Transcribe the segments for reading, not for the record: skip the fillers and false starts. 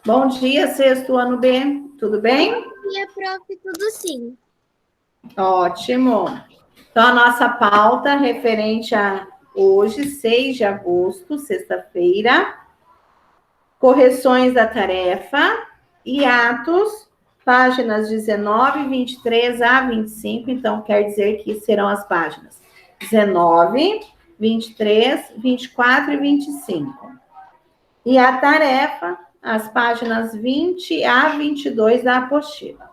Bom dia, sexto ano B. Tudo bem? Bom dia, prof. Tudo sim. Ótimo. Então, a nossa pauta referente a hoje, 6 de agosto, sexta-feira, correções da tarefa e atos, páginas 19, 23 a 25. Então, quer dizer que serão as páginas 19, 23, 24 e 25. E a tarefa, as páginas 20 a 22 da apostila.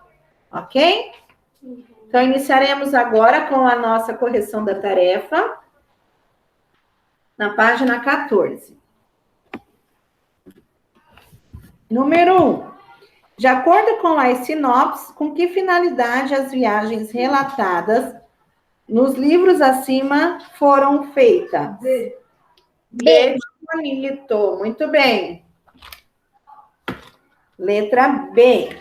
Ok? Então, iniciaremos agora com a nossa correção da tarefa, na página 14. Número 1. De acordo com as sinopses, com que finalidade as viagens relatadas nos livros acima foram feitas? B. B de bonito. Muito bem. Letra B.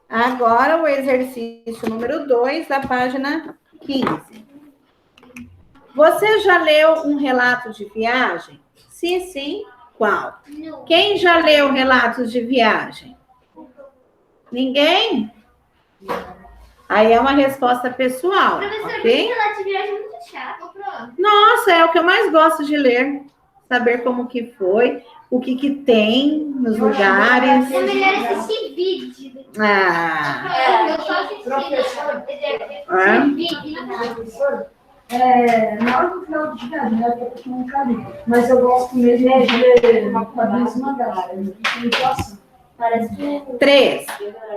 Agora o exercício número 2, da página 15. Você já leu um relato de viagem? Sim, qual? Não. Quem já leu relatos de viagem? Ninguém? Aí é uma resposta pessoal, Professora, ok? relato de viagem é muito chato. Nossa, é o que eu mais gosto de ler. Saber como que foi, o que que tem nos lugares. É melhor assistir vídeo. Ah, Eu só assisti é? Na hora do final de viagem, né? Eu tô um caminho. Mas eu gosto mesmo de ler quadrinhos mangás. Parece que 3.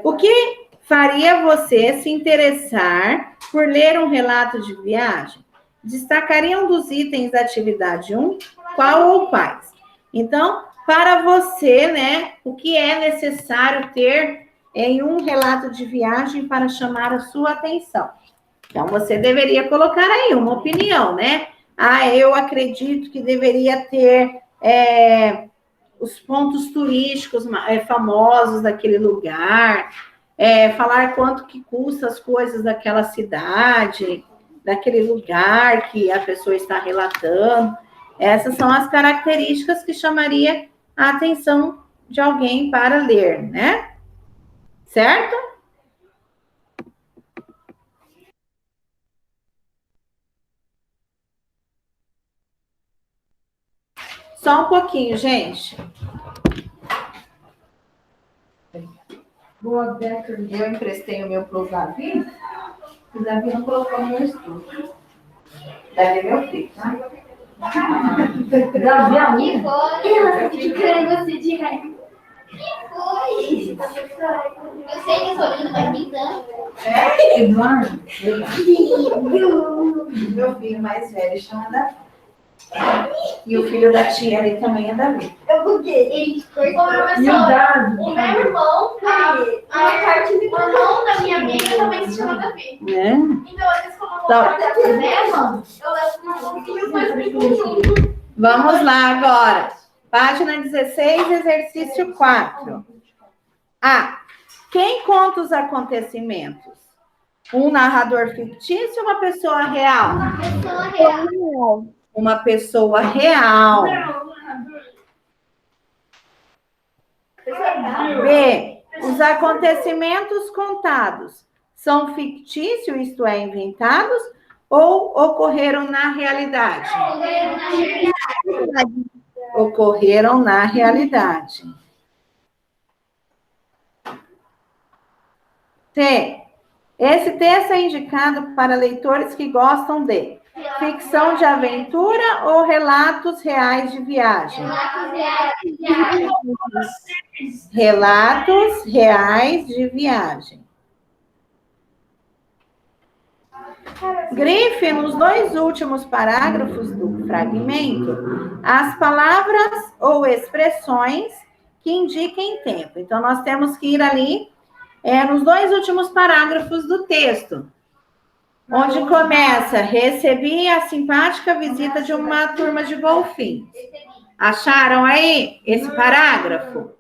O que faria você se interessar por ler um relato de viagem? Destacaria um dos itens da atividade 1? Qual ou quais? Então, para você, né, o que é necessário ter em um relato de viagem para chamar a sua atenção? Então, você deveria colocar aí uma opinião, né? Ah, eu acredito que deveria ter os pontos turísticos famosos daquele lugar, falar quanto que custa as coisas daquela cidade, daquele lugar que a pessoa está relatando. Essas são as características que chamaria a atenção de alguém para ler, né? Certo? Só um pouquinho, gente. Boa década. Eu emprestei o meu para o Davi. O Davi não colocou no meu estúdio. Davi é meu filho, tá? Davi é que foi. Ficando assim de raiva. Que foi? Eu sei que sou lindo, mas me dá. Eduardo. Meu filho mais velho chama Davi. E o filho da tia ali também é Davi. Eu buguei. Ele cortou. E o Davi. O meu irmão, o irmão da minha amiga também se chama Davi. Né? Então, eles colocam né, mano? Eu levo os dois ficam juntos. Vamos lá agora. Página 16, exercício 4. A. Quem conta os acontecimentos? Um narrador fictício ou uma pessoa real? Pessoa real. Uma pessoa real. B. Os acontecimentos contados são fictícios, isto é, inventados, ou ocorreram na realidade? Ocorreram na realidade. C. Esse texto é indicado para leitores que gostam de ficção de aventura ou relatos reais de viagem? Relatos reais de viagem. Grife nos 2 últimos parágrafos do fragmento as palavras ou expressões que indiquem tempo. Então, nós temos que ir ali nos 2 últimos parágrafos do texto, onde começa: recebi a simpática visita de uma turma de golfinhos. Acharam aí esse parágrafo?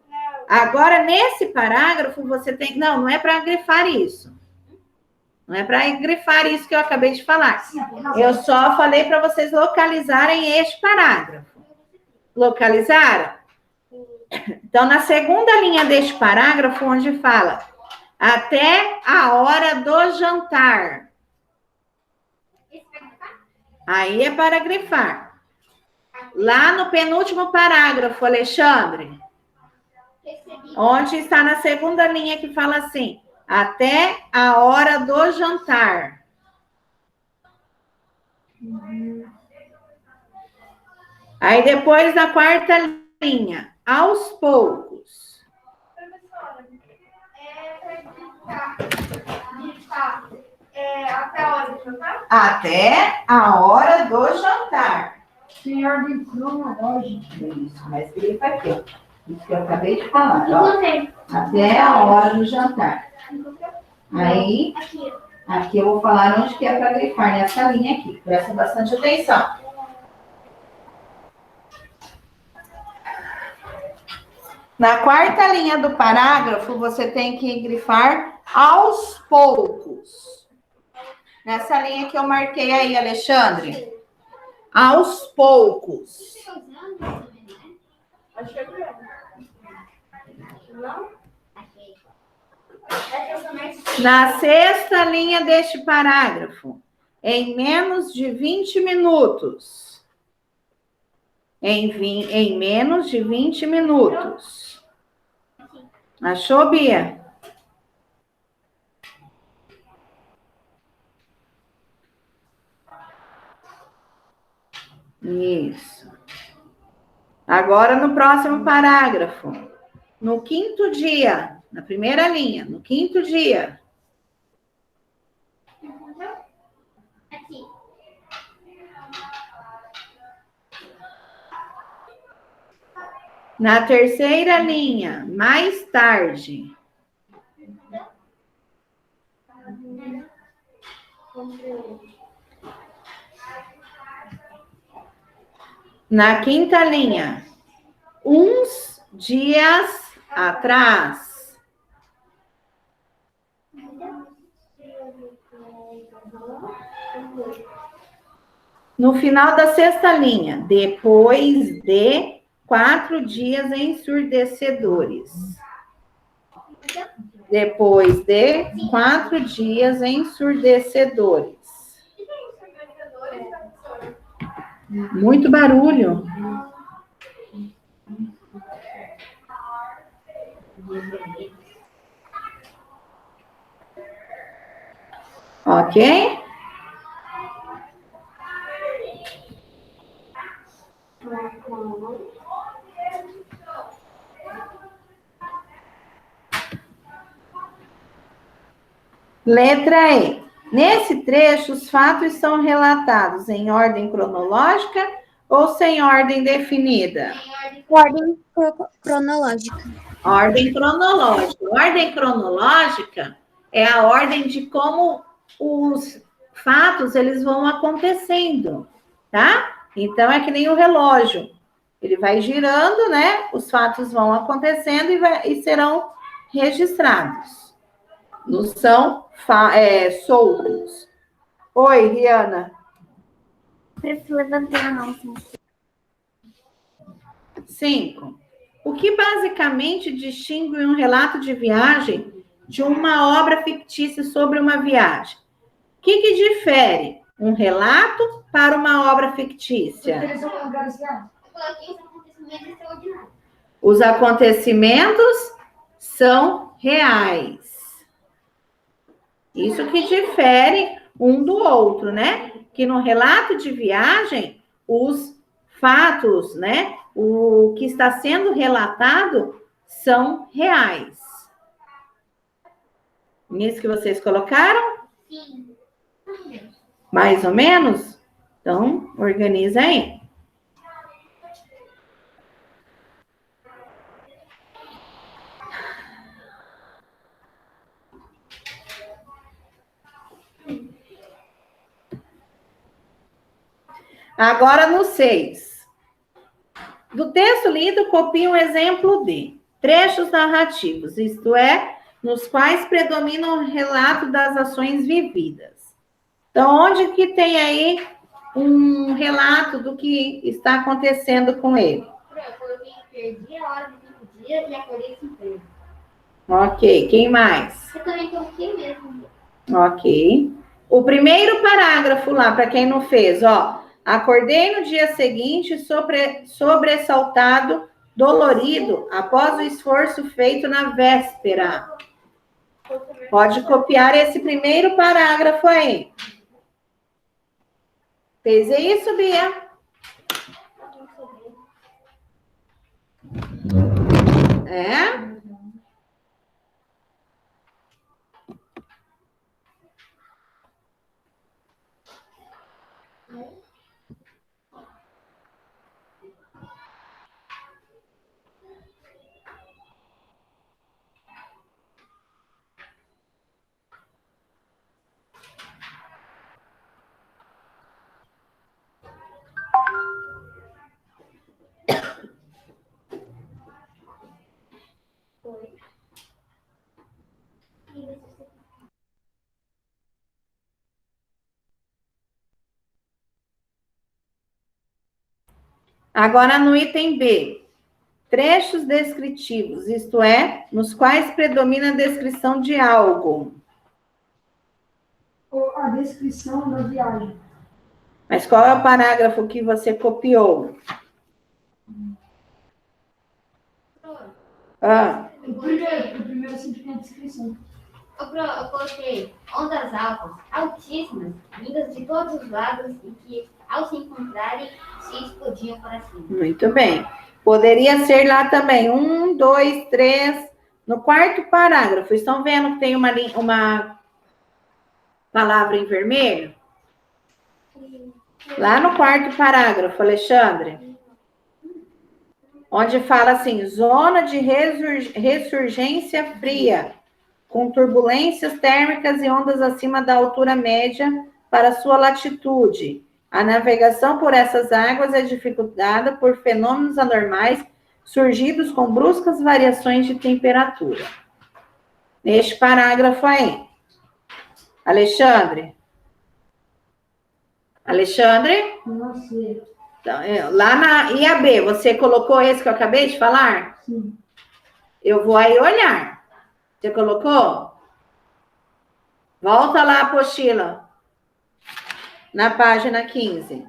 Agora, nesse parágrafo, você tem... Não é para grifar isso. Não é para grifar isso que eu acabei de falar. Eu só falei para vocês localizarem este parágrafo. Localizaram? Então, na segunda linha deste parágrafo, onde fala até a hora do jantar. Aí é para grifar. Lá no penúltimo parágrafo, Alexandre, onde está na segunda linha que fala assim, até a hora do jantar. Aí depois na quarta linha, aos poucos. Até a hora do jantar? Até a hora do jantar. Sem ordem cronológica. Isso, mas grifa aqui, ó. Isso que eu acabei de falar, ó. Encontrei. Até a hora do jantar. Aí, aqui eu vou falar onde que é para grifar, nessa linha aqui. Presta bastante atenção. Na quarta linha do parágrafo, você tem que grifar aos poucos. Nessa linha que eu marquei aí, Alexandre. Aos poucos. Na sexta linha deste parágrafo, em menos de 20 minutos. Em menos de 20 minutos. Achou, Bia? Isso. Agora, no próximo parágrafo. No quinto dia, na primeira linha, no quinto dia. Aqui. Na terceira linha, mais tarde. Na quinta linha, uns dias atrás. No final da sexta linha, depois de 4 dias ensurdecedores. Depois de 4 dias ensurdecedores. Muito barulho. Ok? Letra E. Nesse trecho, os fatos são relatados em ordem cronológica ou sem ordem definida? Ordem cronológica. Ordem cronológica. Ordem cronológica é a ordem de como os fatos eles vão acontecendo, tá? Então é que nem o relógio. Ele vai girando, né? Os fatos vão acontecendo e serão registrados. Não são soltos. Oi, Riana. Prefiro levantar a mão. 5. O que basicamente distingue um relato de viagem de uma obra fictícia sobre uma viagem? O que difere um relato para uma obra fictícia? Eles são lugares reais. Eu coloquei os acontecimentos extraordinários. Os acontecimentos são reais. Isso que difere um do outro, né? Que no relato de viagem, os fatos, né? O que está sendo relatado são reais. Nisso que vocês colocaram? Sim. Mais ou menos? Então, organiza aí. Agora no 6. Do texto lido, copie um exemplo de trechos narrativos, isto é, nos quais predomina o relato das ações vividas. Então, onde que tem aí um relato do que está acontecendo com ele? Eu coloquei perdi a hora de 5 dias e acordei sem emprego. Ok, quem mais? Eu também coloquei mesmo. Ok. O primeiro parágrafo lá, para quem não fez, ó. Acordei no dia seguinte sobressaltado, dolorido, após o esforço feito na véspera. Pode copiar esse primeiro parágrafo aí. Fez isso, Bia? É? Agora no item B. Trechos descritivos, isto é, nos quais predomina a descrição de algo. Ou a descrição da viagem. Mas qual é o parágrafo que você copiou? Ah, O primeiro sempre tem a descrição. Eu coloquei ondas altas, altíssimas, vindas de todos os lados e que, ao se encontrarem, se explodiam para cima. muito bem. Poderia ser lá também 1, 2, 3. No quarto parágrafo, estão vendo que tem uma palavra em vermelho? Lá no quarto parágrafo, Alexandre. Onde fala assim, zona de ressurgência fria, com turbulências térmicas e ondas acima da altura média para sua latitude. A navegação por essas águas é dificultada por fenômenos anormais surgidos com bruscas variações de temperatura. Neste parágrafo aí. Alexandre? Alexandre? Não sei. Então, lá na IAB, você colocou esse que eu acabei de falar? Sim. Eu vou aí olhar. Você colocou? Volta lá a apostila. Na página 15.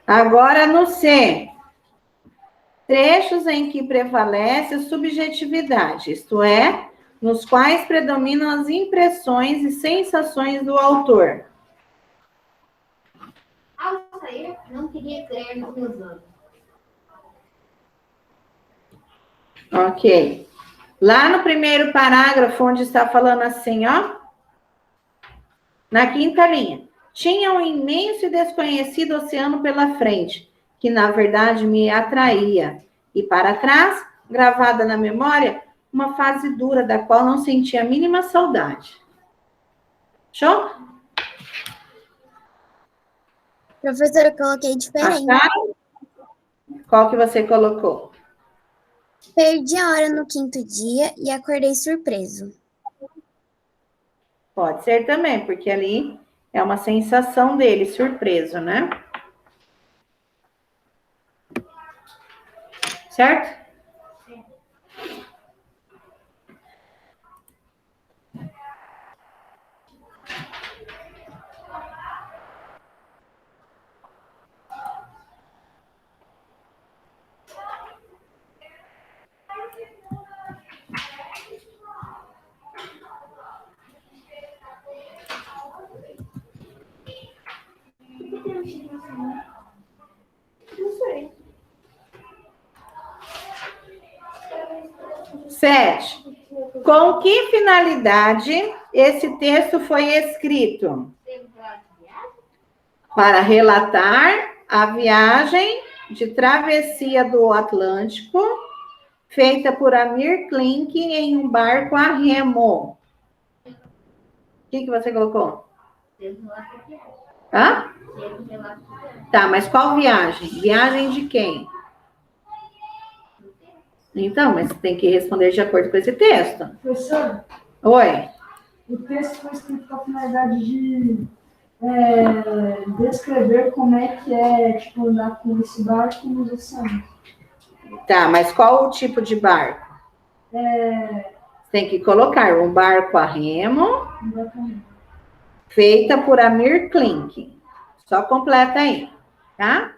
Agora no C. Trechos em que prevalece a subjetividade, isto é, nos quais predominam as impressões e sensações do autor. Ao sair, não queria crer nos meus olhos. Ok. Lá no primeiro parágrafo, onde está falando assim, ó. Na quinta linha. Tinha um imenso e desconhecido oceano pela frente, que na verdade me atraía. E para trás, gravada na memória, uma fase dura da qual não sentia a mínima saudade. Show? Professora, eu coloquei diferente. Acharam? Qual que você colocou? Perdi a hora no quinto dia e acordei surpreso. Pode ser também, porque ali é uma sensação dele, surpreso, né? Certo? Não sei. 7. Com que finalidade esse texto foi escrito? Para relatar a viagem de travessia do Atlântico, feita por Amir Klink em um barco a remo. O que você colocou? Hã? Tá, mas qual viagem? Viagem de quem? Então, mas você tem que responder de acordo com esse texto. Professor, Oi. o texto foi escrito com a finalidade de descrever como é que é, tipo, andar com esse barco nos oceanos. Tá, mas qual o tipo de barco? Tem que colocar um barco a remo, feita por Amir Klink. Só completa aí, tá?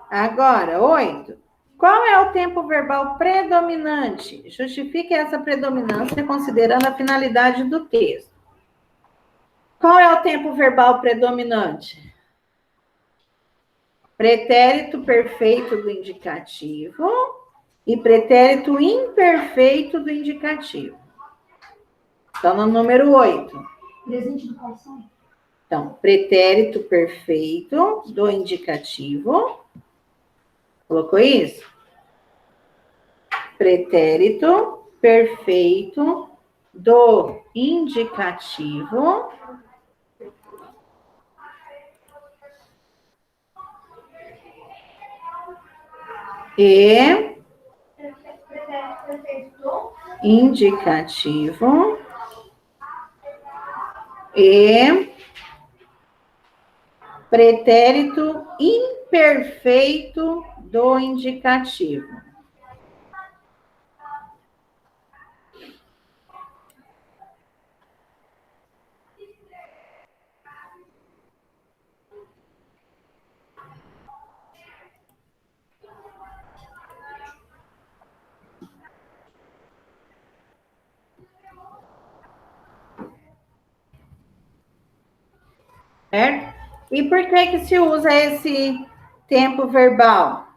Agora, 8. Qual é o tempo verbal predominante? Justifique essa predominância considerando a finalidade do texto. Qual é o tempo verbal predominante? Pretérito perfeito do indicativo e pretérito imperfeito do indicativo. Então, no número 8. Presente do passado. Então, pretérito perfeito do indicativo. Colocou isso? Pretérito perfeito do indicativo e indicativo e pretérito imperfeito do indicativo. Certo? E por que se usa esse tempo verbal?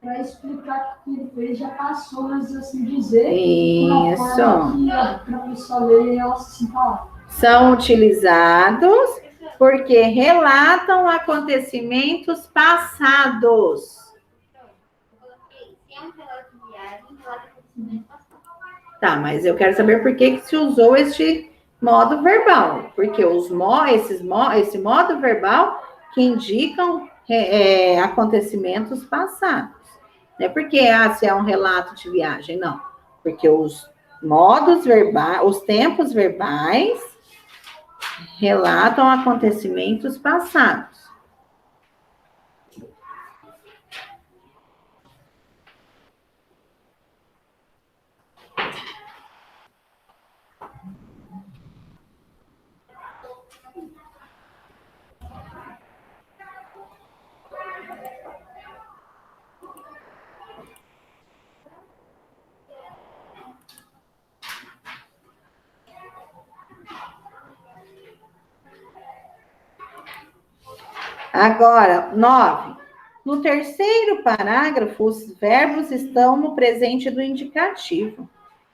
Para explicar que ele fez, já passou, mas assim dizer. Isso. Para a pessoa ler e ela se sinta lá. São utilizados porque relatam acontecimentos passados. Tá, mas eu quero saber por que se usou este modo verbal. Porque esse modo verbal que indicam acontecimentos passados. Não é porque se é um relato de viagem, não. Porque os modos verbais, os tempos verbais relatam acontecimentos passados. Agora, 9. No terceiro parágrafo, os verbos estão no presente do indicativo.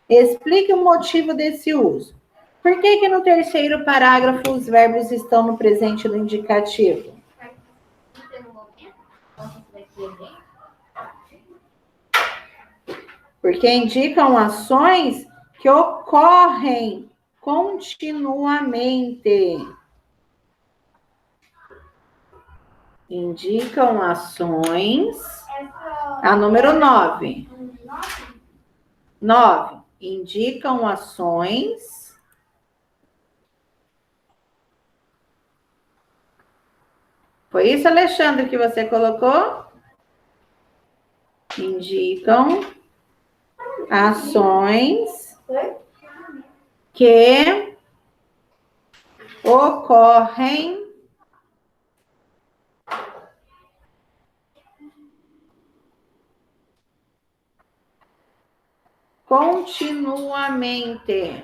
Explique o motivo desse uso. Por que no terceiro parágrafo os verbos estão no presente do indicativo? Porque indicam ações que ocorrem continuamente. Indicam ações. A número 9. 9. Indicam ações. Foi isso, Alexandre, que você colocou? Indicam ações que ocorrem continuamente.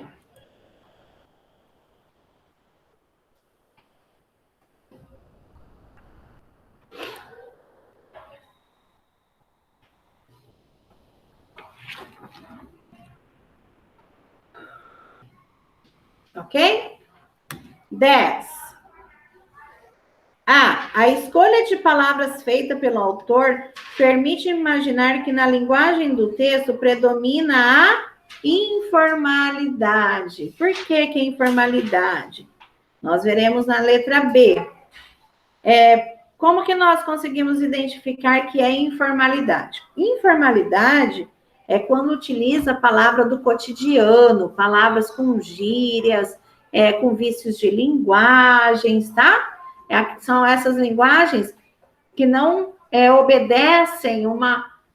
Ok? 10. A escolha de palavras feita pelo autor permite imaginar que na linguagem do texto predomina a informalidade. Por que que é informalidade? Nós veremos na letra B. Como que nós conseguimos identificar que é informalidade? Informalidade é quando utiliza a palavra do cotidiano, palavras com gírias, com vícios de linguagens, tá? São essas linguagens que não obedecem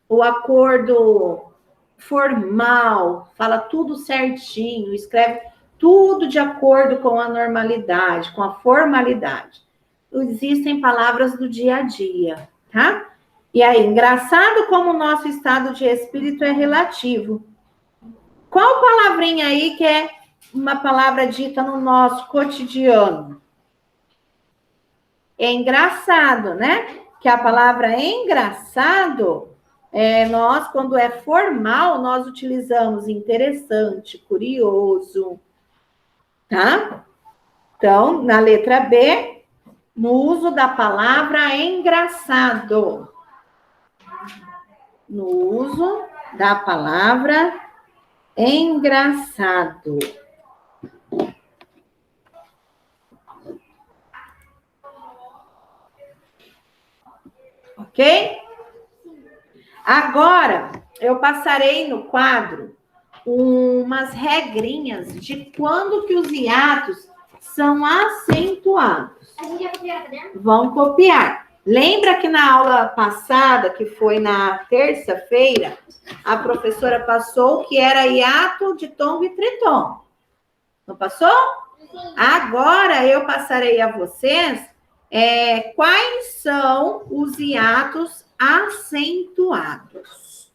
o acordo formal, fala tudo certinho, escreve tudo de acordo com a normalidade, com a formalidade. Existem palavras do dia a dia, tá? E aí, engraçado como o nosso estado de espírito é relativo. Qual palavrinha aí que é uma palavra dita no nosso cotidiano? É engraçado, né? Que a palavra engraçado, nós, quando é formal, nós utilizamos interessante, curioso, tá? Então, na letra B, no uso da palavra engraçado. No uso da palavra engraçado. Ok? Agora, eu passarei no quadro umas regrinhas de quando que os hiatos são acentuados. A gente vai copiar, tá vendo? Vão copiar. Lembra que na aula passada, que foi na terça-feira, a professora passou que era hiato, ditongo e tritongo. Não passou? Sim. Agora eu passarei a vocês quais são os hiatos acentuados.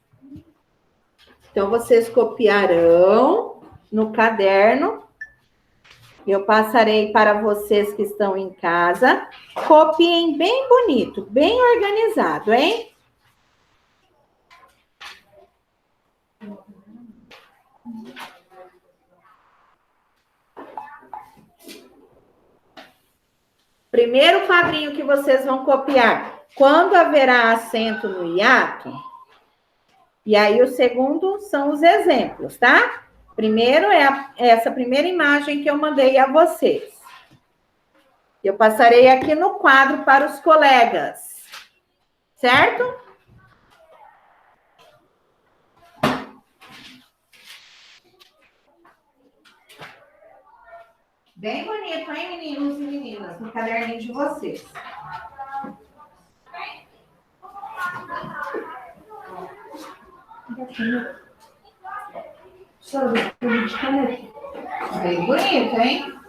Então, vocês copiarão no caderno. Eu passarei para vocês que estão em casa. Copiem bem bonito, bem organizado, hein? Primeiro quadrinho que vocês vão copiar. Quando haverá acento no hiato? E aí o segundo são os exemplos, tá? Primeiro essa primeira imagem que eu mandei a vocês. Eu passarei aqui no quadro para os colegas. Certo? Bem bonito, hein, meninos e meninas? No caderninho de vocês. Bem bonito, hein?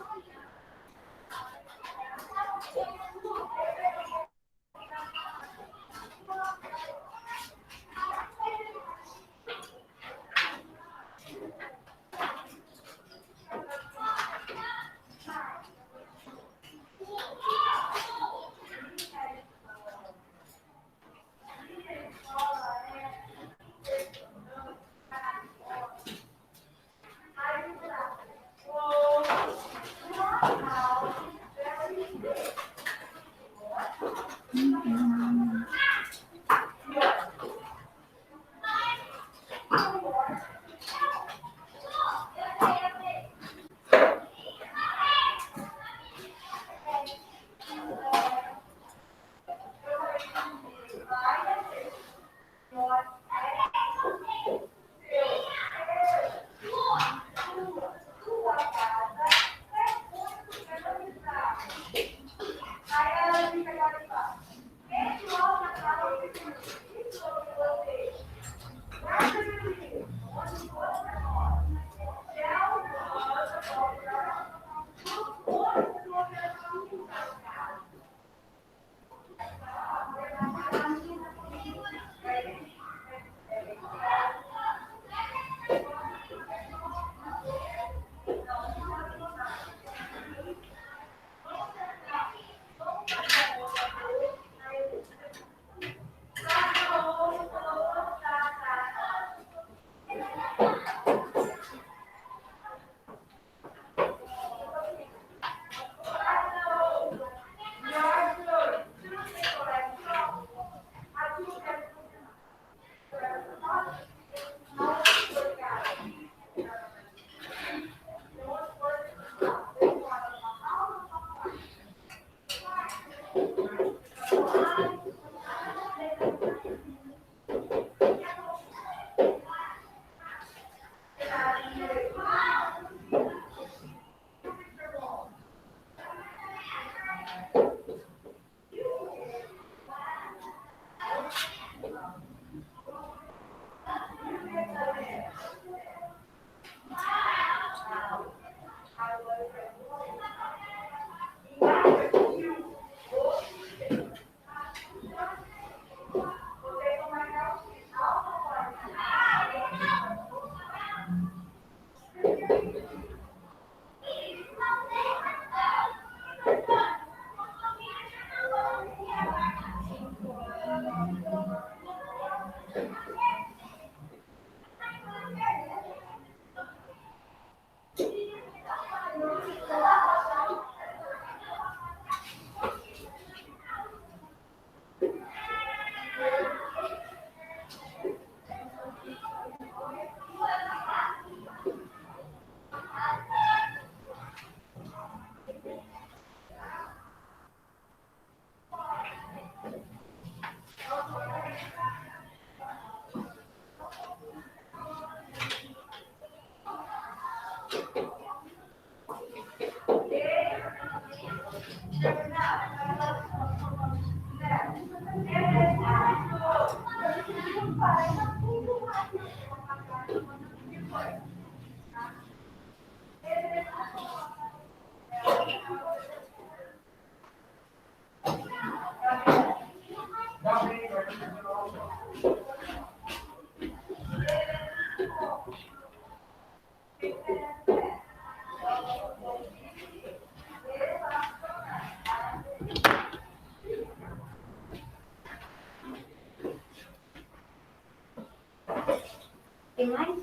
Tem mais?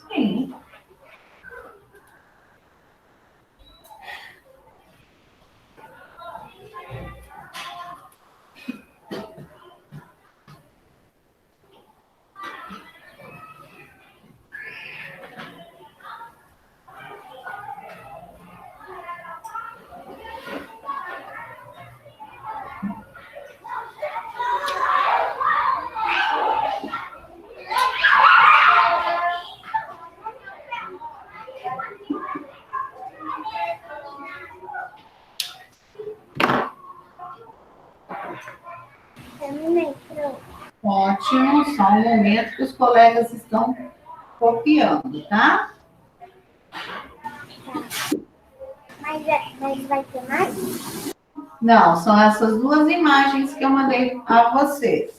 Sim. Terminei, pronto. Ótimo, só um momento que os colegas estão copiando, tá? Mas vai ter mais? Não, são essas duas imagens que eu mandei a vocês.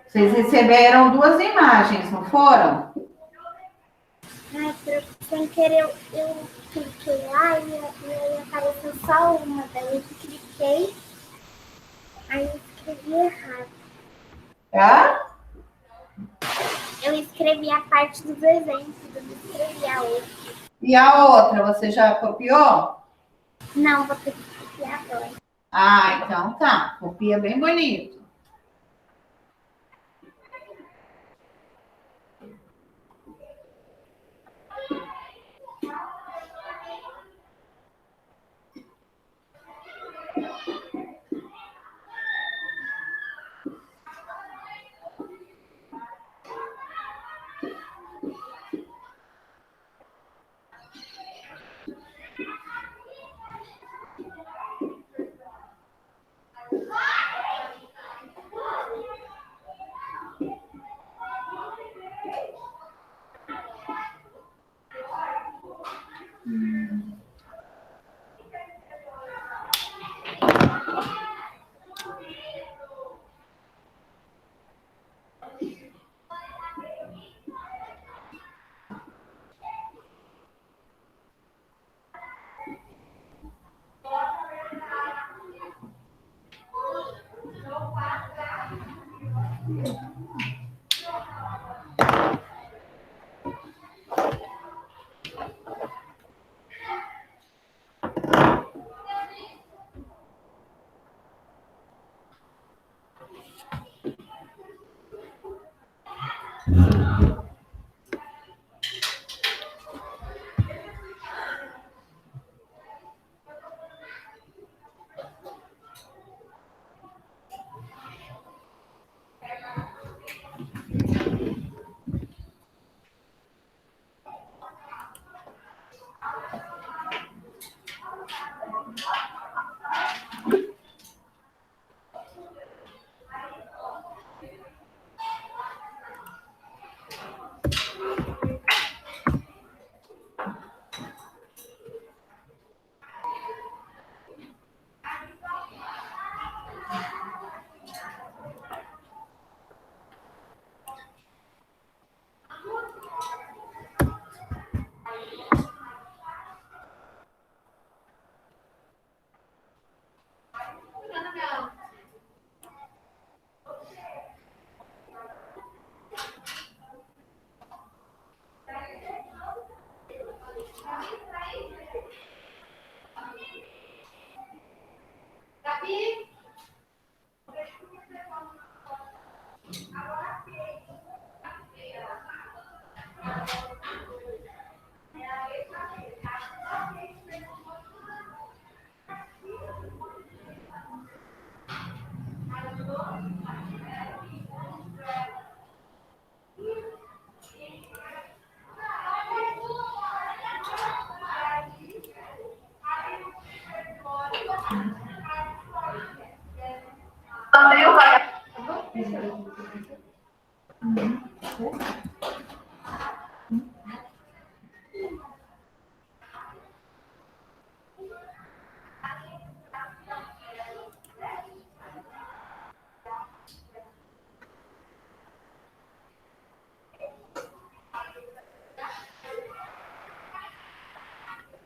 Vocês receberam duas imagens, não foram? Ai, sem querer eu cliquei lá e aí apareceu só uma. Daí eu cliquei, aí eu escrevi errado. Tá? Eu escrevi a parte dos exemplos, eu não escrevi a outra. E a outra, você já copiou? Não, vou ter que copiar agora. Ah, então tá. Copia bem bonito.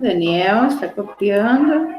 Daniel está copiando.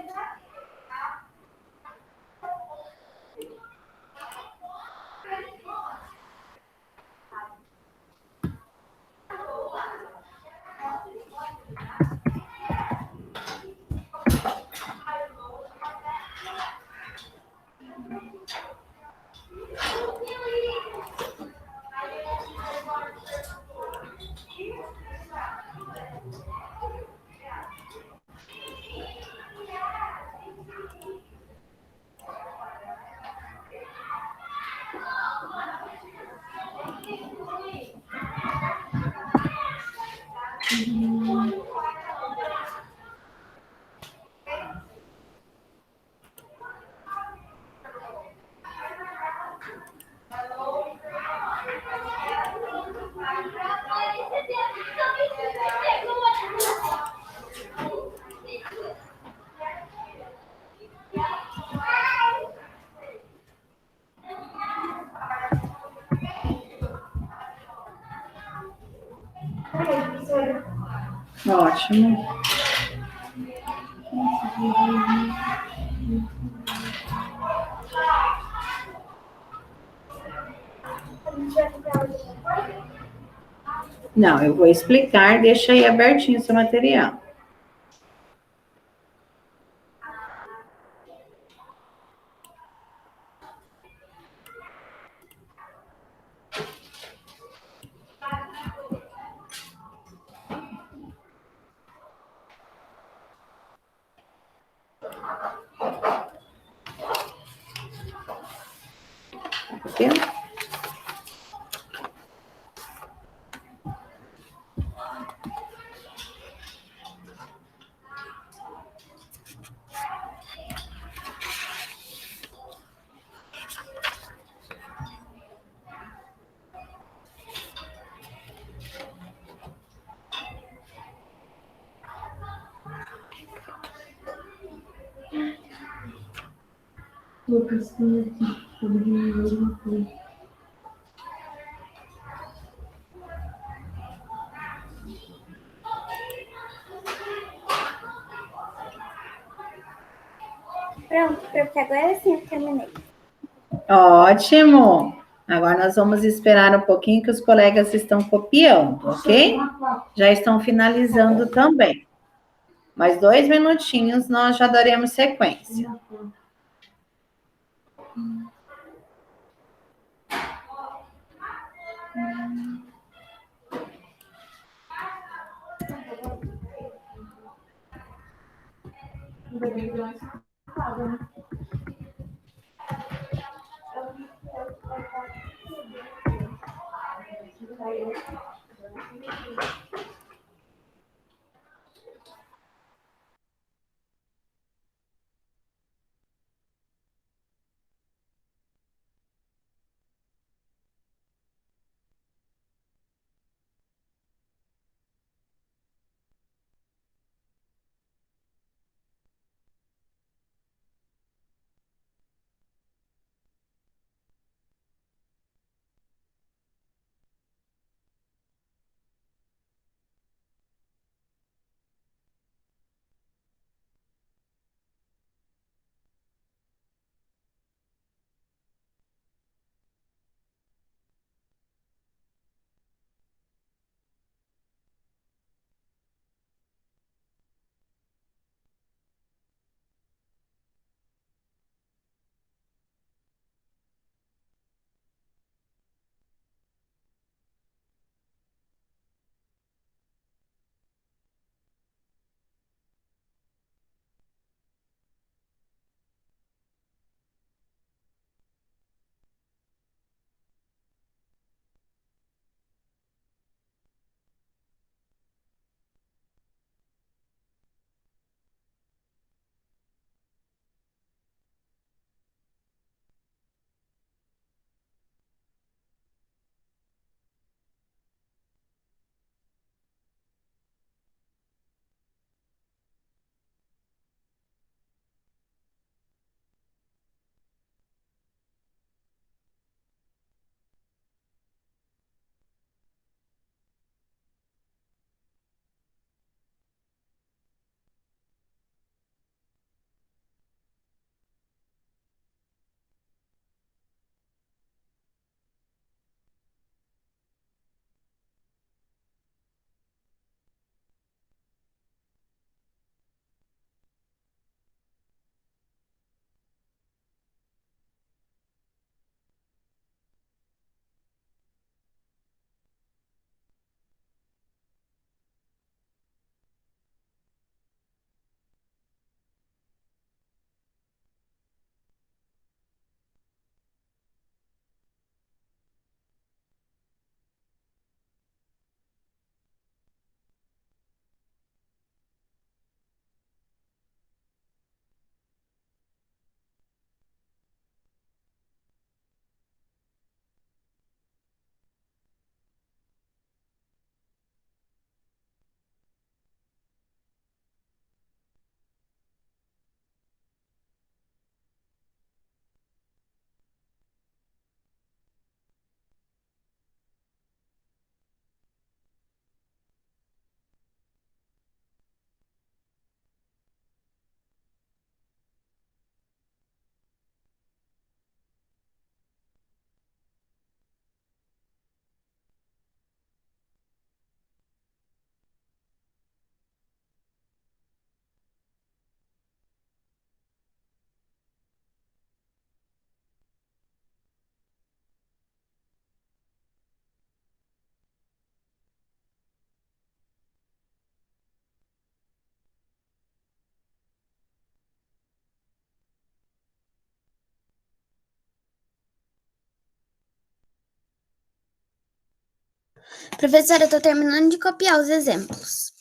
Ótimo. Não, eu vou explicar, deixa aí abertinho o seu material. Ok? Lucas, tem aqui, sobre mesmo coisa. Pronto, porque agora sim eu terminei. Ótimo. Agora nós vamos esperar um pouquinho que os colegas estão copiando, ok? Já estão finalizando também. Mais 2 minutinhos, nós já daremos sequência. Professora, eu tô terminando de copiar os exemplos.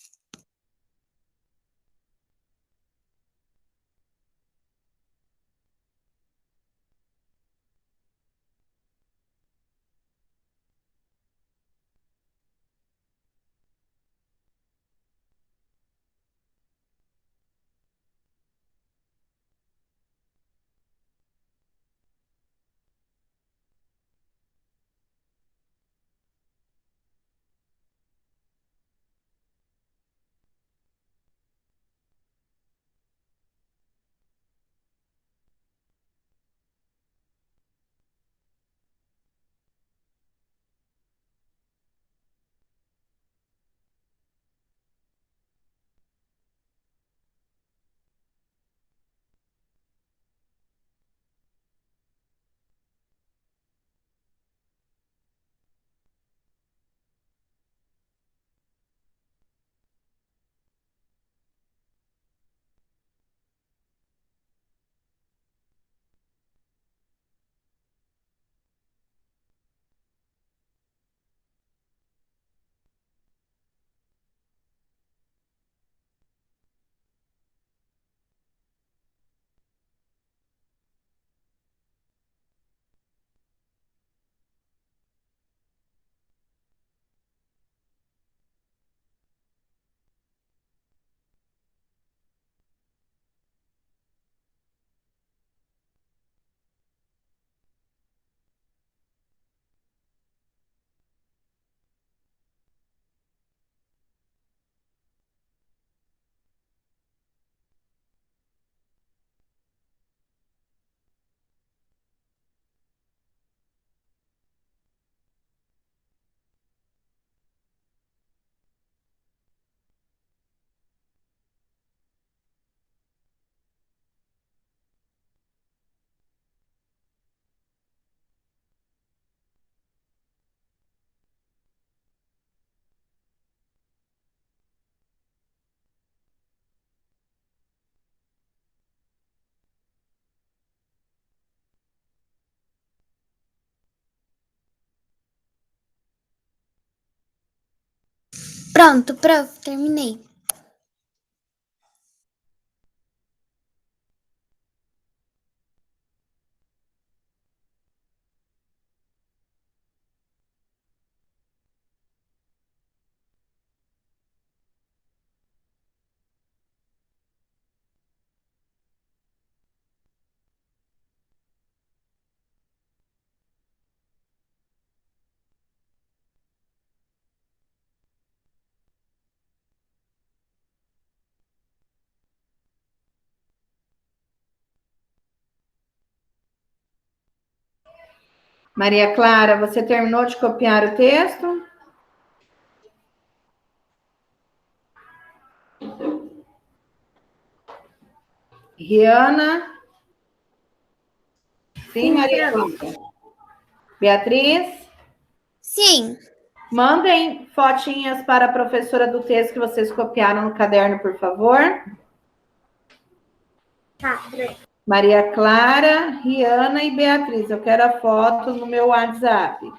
Pronto, prof, terminei. Maria Clara, você terminou de copiar o texto? Riana? Sim, Maria Clara. Beatriz? Sim. Mandem fotinhas para a professora do texto que vocês copiaram no caderno, por favor. Tá, Maria Clara, Riana e Beatriz. Eu quero a foto no meu WhatsApp.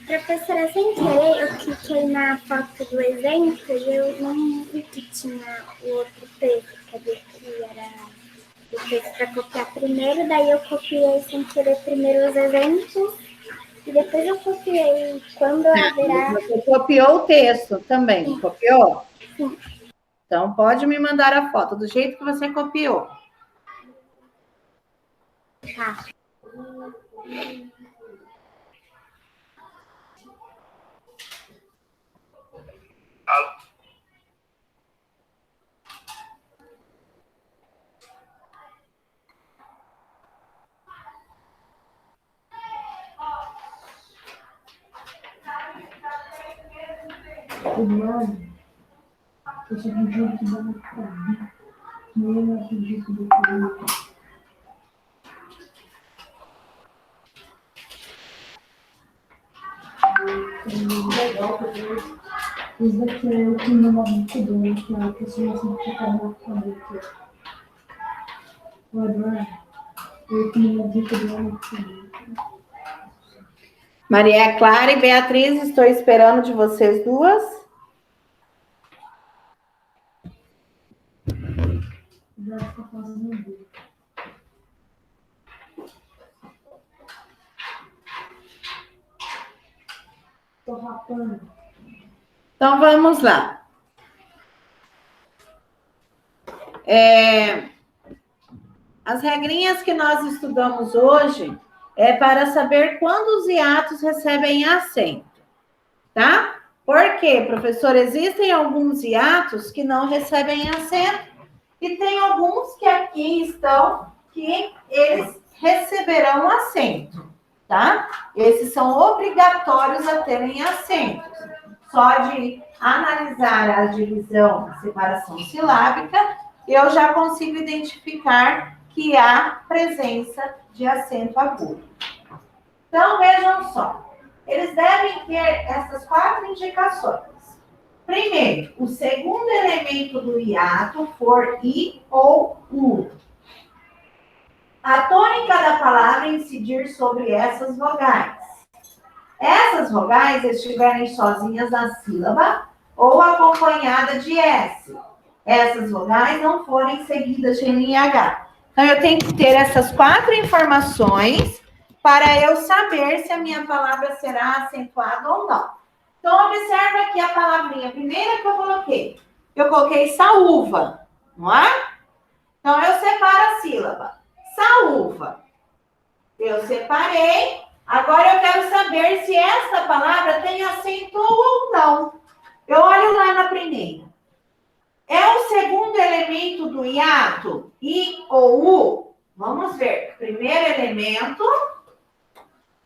professora, sem querer, eu cliquei na foto do exemplo e eu não vi que tinha o outro texto, quer dizer, que era o texto para copiar primeiro, daí eu copiei sem querer primeiro os exemplos e depois eu copiei quando haverá. Você copiou o texto também, copiou? Sim. Então, pode me mandar a foto do jeito que você copiou. Tá. Mano, eu só acredito que dá pra mim. Nem acredito do que legal, porque isso daqui é o que me move muito bem, que é a pessoa assim que tá na cabeça. O Eduardo, eu que me move muito bem. Maria Clara e Beatriz, estou esperando de vocês duas. Já está fazendo um vídeo. Tô rapando. Então, vamos lá. As regrinhas que nós estudamos hoje é para saber quando os hiatos recebem acento, tá? Por quê, professor? Existem alguns hiatos que não recebem acento e tem alguns que aqui estão que eles receberão acento, tá? Esses são obrigatórios a terem acento. Só de analisar a divisão, a separação silábica, eu já consigo identificar que há presença de acento agudo. Então, vejam só. Eles devem ter essas 4 indicações. Primeiro, o segundo elemento do hiato for I ou U. A tônica da palavra incidir sobre essas vogais. Essas vogais estiverem sozinhas na sílaba ou acompanhada de S. Essas vogais não forem seguidas de NH. Então, eu tenho que ter essas 4 informações para eu saber se a minha palavra será acentuada ou não. Então, observa aqui a palavrinha primeira que eu coloquei. Eu coloquei saúva, não é? Então, eu separo a sílaba. Saúva. Eu separei. Agora, eu quero saber se essa palavra tem acento ou não. Eu olho lá na primeira. É o segundo elemento do hiato, I ou U? Vamos ver. Primeiro elemento,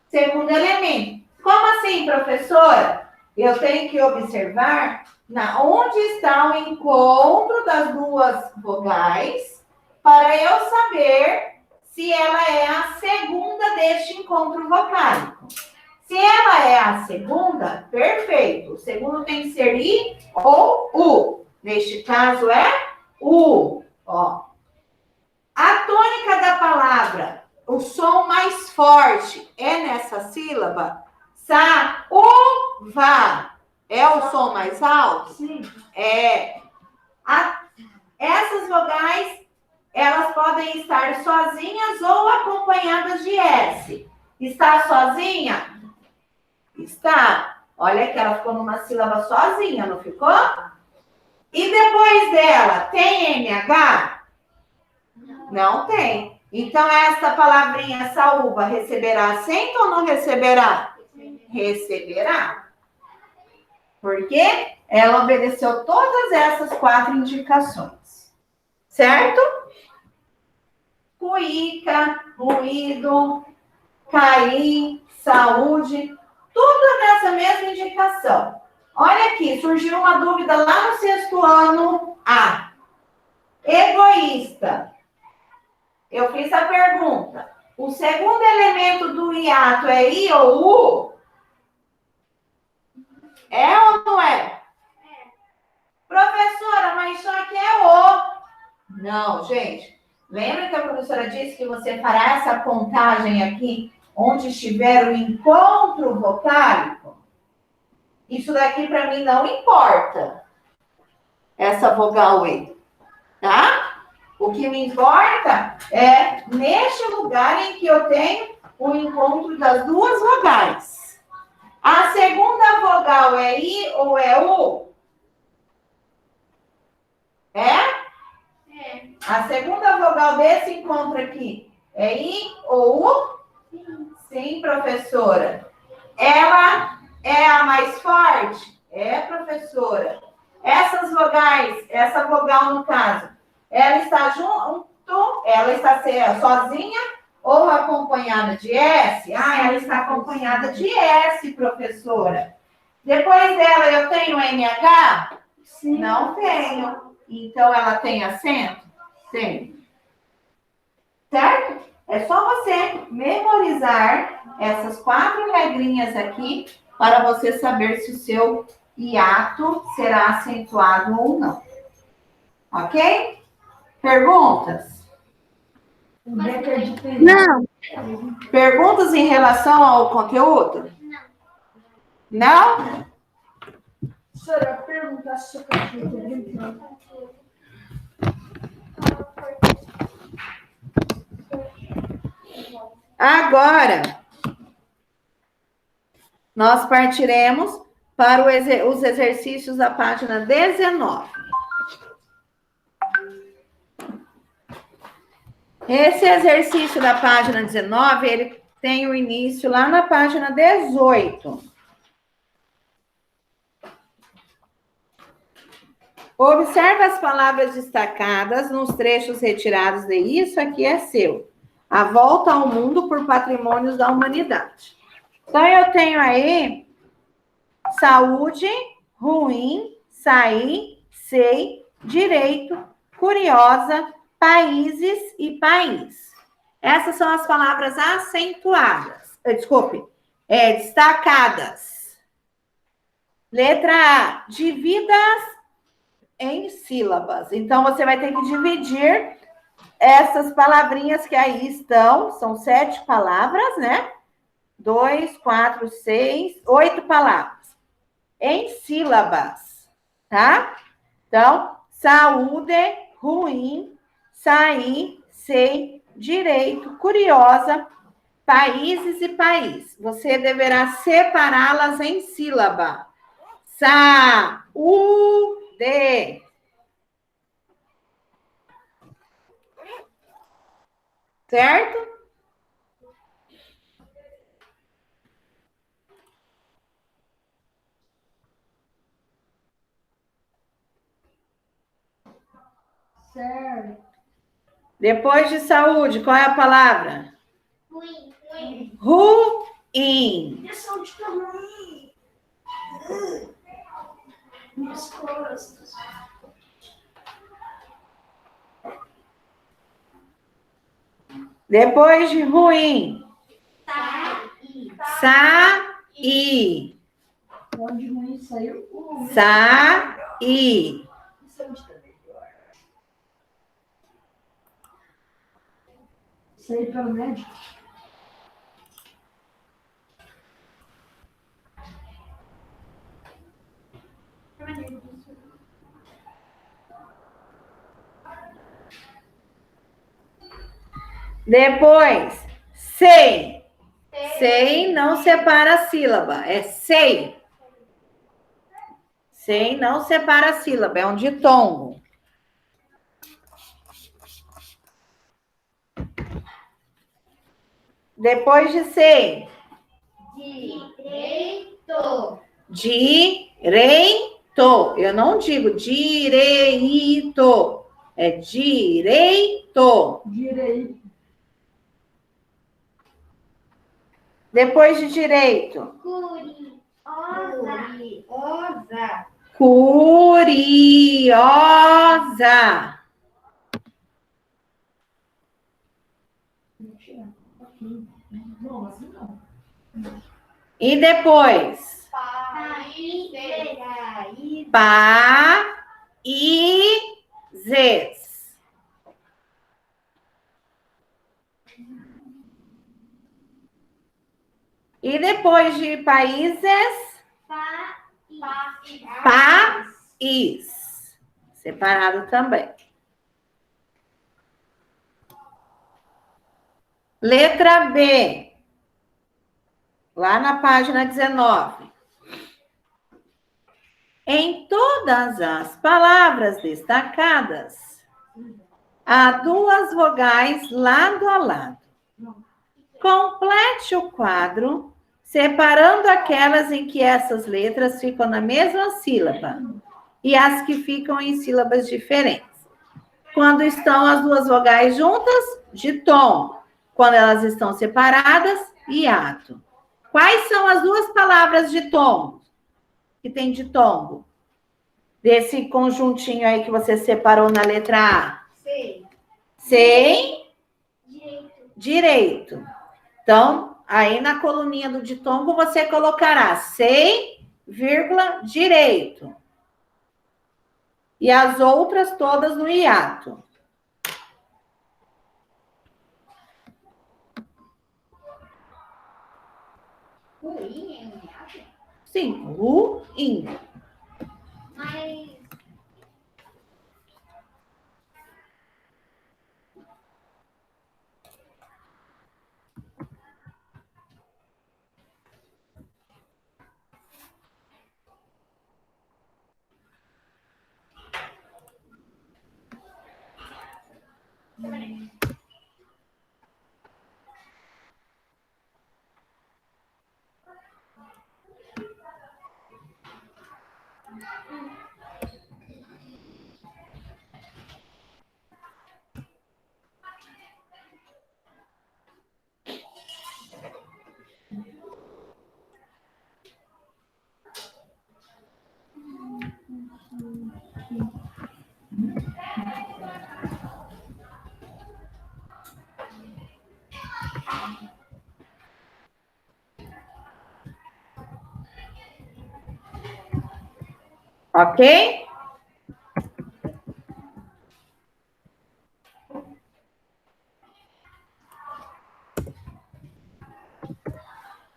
segundo elemento. Como assim, professora? Eu tenho que observar onde está o encontro das duas vogais para eu saber se ela é a segunda deste encontro vocálico. Se ela é a segunda, perfeito. O segundo tem que ser I ou U. Neste caso é U. Ó. A tônica da palavra, o som mais forte é nessa sílaba? Sa-u-va. É o som mais alto? Sim. É. Essas vogais, elas podem estar sozinhas ou acompanhadas de S. Está sozinha? Está. Olha que ela ficou numa sílaba sozinha, não ficou? E depois dela, tem NH? Não tem. Então, essa palavrinha saúva receberá acento ou não receberá? Receberá. Porque ela obedeceu todas essas 4 indicações. Certo? Cuíca, ruído, cair, saúde, tudo nessa mesma indicação. Olha aqui, surgiu uma dúvida lá no 6º ano A. Egoísta. Eu fiz a pergunta. O segundo elemento do hiato é I ou U? É ou não é? Professora, mas só que é O. Não, gente. Lembra que a professora disse que você fará essa contagem aqui, onde estiver o encontro vocálico? Isso daqui para mim não importa. Essa vogal E, tá? O que me importa é neste lugar em que eu tenho o encontro das duas vogais. A segunda vogal é I ou é U? É? É. A segunda vogal desse encontro aqui é I ou U? Sim, professora. Ela é a mais forte? É, professora. Essas vogais, essa vogal no caso, ela está junto, ela está sozinha ou acompanhada de S? Ah, ela está acompanhada de S, professora. Depois dela eu tenho NH? Sim. Não tenho. Então ela tem acento? Tem. Certo? É só você memorizar essas 4 regrinhas aqui para você saber se o seu hiato será acentuado ou não. Ok? Perguntas? O Becker de Não. Perguntas em relação ao conteúdo? Não. Não? Senhora, pergunta se eu quero brincando. Agora, nós partiremos para os exercícios da página 19. Esse exercício da página 19, ele tem o início lá na página 18. Observe as palavras destacadas nos trechos retirados de Isso Aqui é Seu. A volta ao mundo por patrimônios da humanidade. Então, eu tenho aí saúde, ruim, sair, sei, direito, curiosa, países e país. Essas são as palavras acentuadas. Destacadas. Letra A. Dividas em sílabas. Então, você vai ter que dividir essas palavrinhas que aí estão. São 7 palavras, né? 2, 4, 6, 8 palavras. Em sílabas, tá? Então, saúde, ruim, sair, sei, direito, curiosa, países e país. Você deverá separá-las em sílaba. Saúde. Certo? Certo. Depois de saúde, qual é a palavra? Ruim, ruim. Ruim. Minha saúde tá ruim. Minhas costas. Depois de ruim, sair. Onde ruim saiu? Sair. Saúde tá melhor. Sair para o médico. Depois, sei. Sei não separa a sílaba, é sei. Sei não separa a sílaba, é um ditongo. Depois de sei. Direito. Direito. Eu não digo direito, é direito. Direito. Depois de direito. Curiosa. Curiosa. Não, assim não. E depois? Países. E depois de países? País. Separado também. Letra B. Lá na página 19. Em todas as palavras destacadas, há 2 vogais lado a lado. Complete o quadro, separando aquelas em que essas letras ficam na mesma sílaba e as que ficam em sílabas diferentes. Quando estão as 2 vogais juntas, ditongo. Quando elas estão separadas, hiato. Quais são as 2 palavras ditongo? Que tem ditongo? Desse conjuntinho aí que você separou na letra A. Sei. Direito. Então, aí na coluninha do ditongo, você colocará sei, vírgula, direito. E as outras todas no hiato. Ruim é um hiato? Sim, ruim. Mas Ok?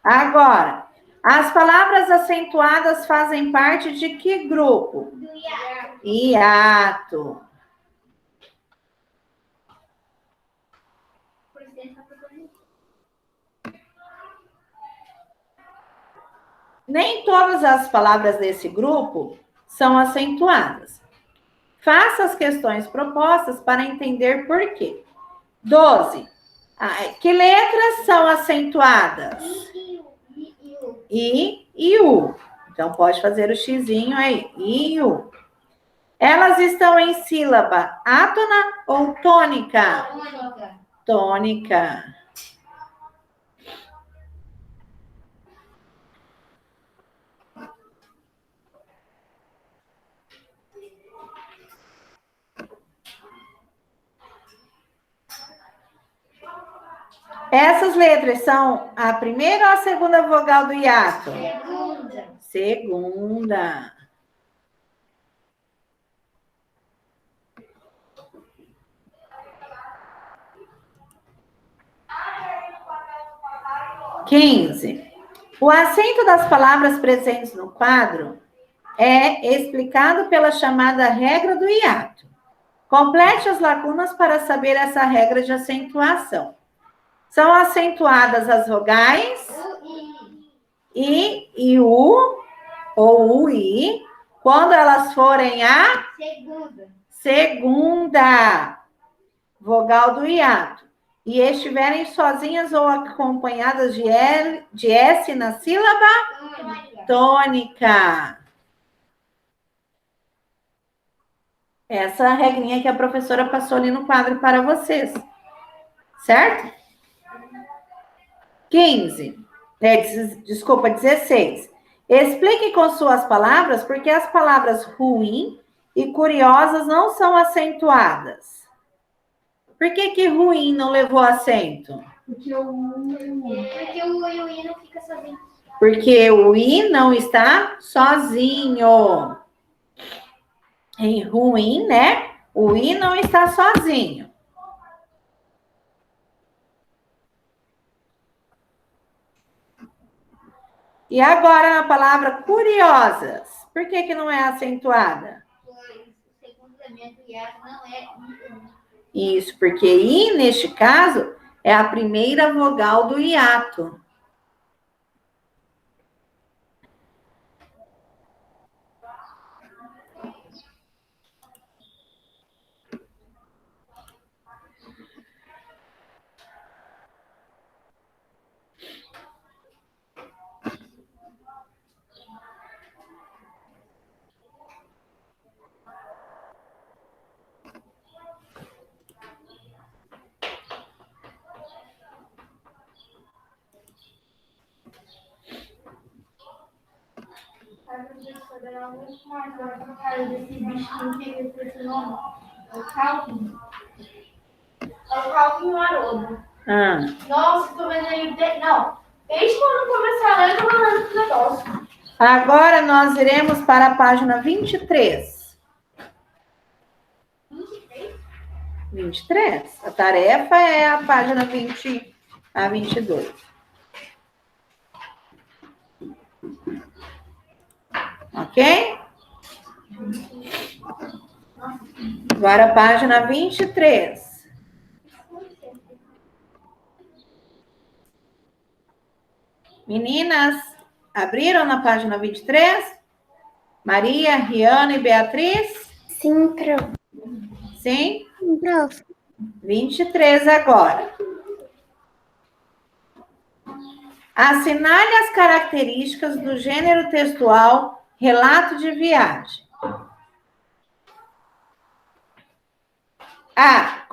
Agora, as palavras acentuadas fazem parte de que grupo? do hiato. Hiato. Por licença, professor. Nem todas as palavras desse grupo são acentuadas. Faça as questões propostas para entender por quê. 12. Que letras são acentuadas? I e U. Então, pode fazer o xizinho aí. I e U. Elas estão em sílaba átona ou tônica? Tônica. Tônica. Essas letras são a primeira ou a segunda vogal do hiato? Segunda. Segunda. Quinze. O acento das palavras presentes no quadro é explicado pela chamada regra do hiato. Complete as lacunas para saber essa regra de acentuação. São acentuadas as vogais I e U, ou UI, quando elas forem a segunda vogal do hiato e estiverem sozinhas ou acompanhadas de S na sílaba tônica. Essa é a regrinha que a professora passou ali no quadro para vocês. Certo? 16. Explique com suas palavras por que as palavras ruim e curiosas não são acentuadas. Por que ruim não levou acento? Porque o I não fica sozinho. Porque o I não está sozinho. Em ruim, né? O I não está sozinho. E agora na palavra curiosas. Por que não é acentuada? Pois o segundo elemento hiato não é Isso, porque I, neste caso, é a primeira vogal do hiato. desse bichinho que eu esqueci o nome. É o Calvin. É o Calvin Haroldo. Nossa, tô vendo aí. Não. Desde quando começar a ler, eu tô mandando esse negócio. Agora nós iremos para a página 23. 23. A tarefa é a página 20 a 22. Ok? Agora, página 23. Meninas, abriram na página 23? Maria, Riana e Beatriz? Sim, prof. Sim? Prof. 23 agora. Assinale as características do gênero textual relato de viagem. A.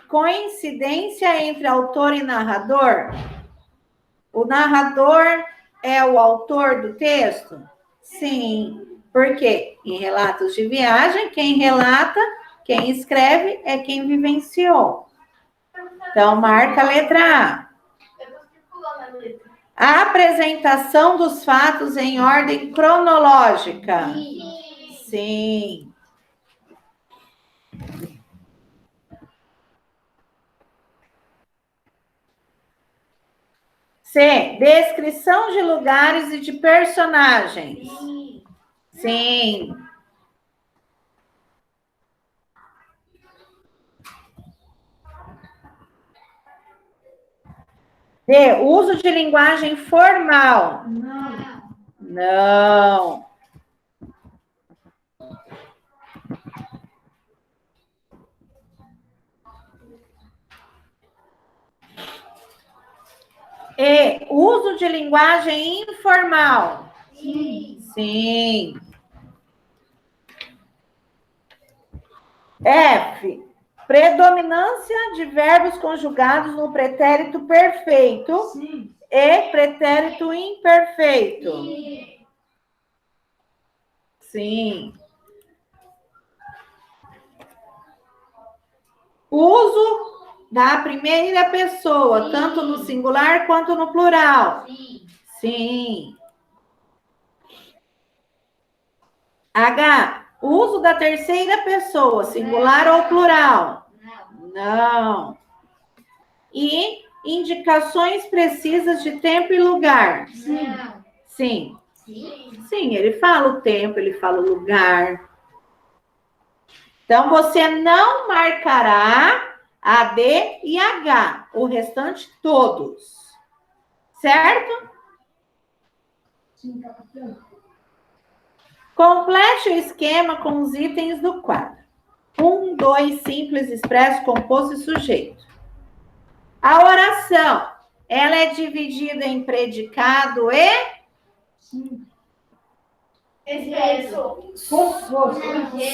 Coincidência entre autor e narrador. O narrador é o autor do texto? Sim. Por quê? Em relatos de viagem, quem relata, quem escreve é quem vivenciou. Então, marca a letra A. Eu tô circulando a letra. A apresentação dos fatos em ordem cronológica. Sim. C. Descrição de lugares e de personagens. Sim. D. Uso de linguagem formal. Não. E. Uso de linguagem informal. Sim. F. Predominância de verbos conjugados no pretérito perfeito e pretérito imperfeito. Sim. Uso da primeira pessoa, tanto no singular quanto no plural. Sim. H. Uso da terceira pessoa, singular ou plural? Não. E indicações precisas de tempo e lugar? Sim. Sim, ele fala o tempo, ele fala o lugar. Então, você não marcará A, D e H, o restante todos. Certo? Complete o esquema com os itens do quadro. 1, 2, simples, expresso, composto e sujeito. A oração, ela é dividida em predicado e...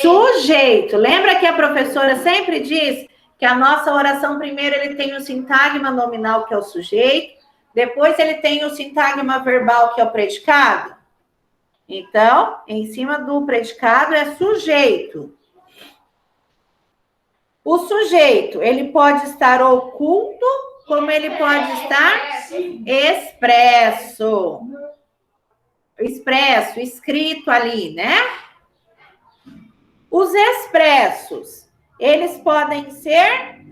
Sujeito. Lembra que a professora sempre diz que a nossa oração, primeiro, ele tem o sintagma nominal, que é o sujeito, depois ele tem o sintagma verbal, que é o predicado? Então, em cima do predicado é sujeito. O sujeito, ele pode estar oculto, como ele pode estar expresso. Expresso, escrito ali, né? Os expressos, eles podem ser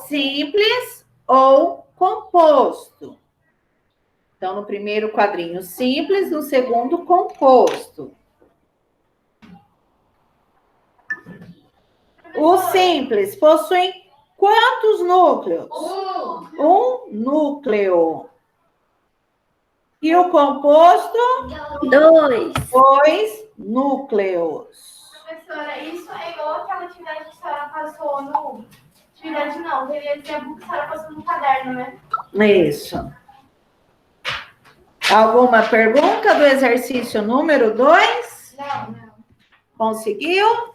simples ou composto. Então, no primeiro quadrinho, simples, no segundo, composto. Os simples possuem quantos núcleos? Um núcleo. E o composto? 2 núcleos. Professora, isso é igual aquela atividade que a senhora passou no... Atividade não, deveria dizer a que a senhora passou no caderno, né? Isso. Alguma pergunta do exercício número 2? Não. Conseguiu?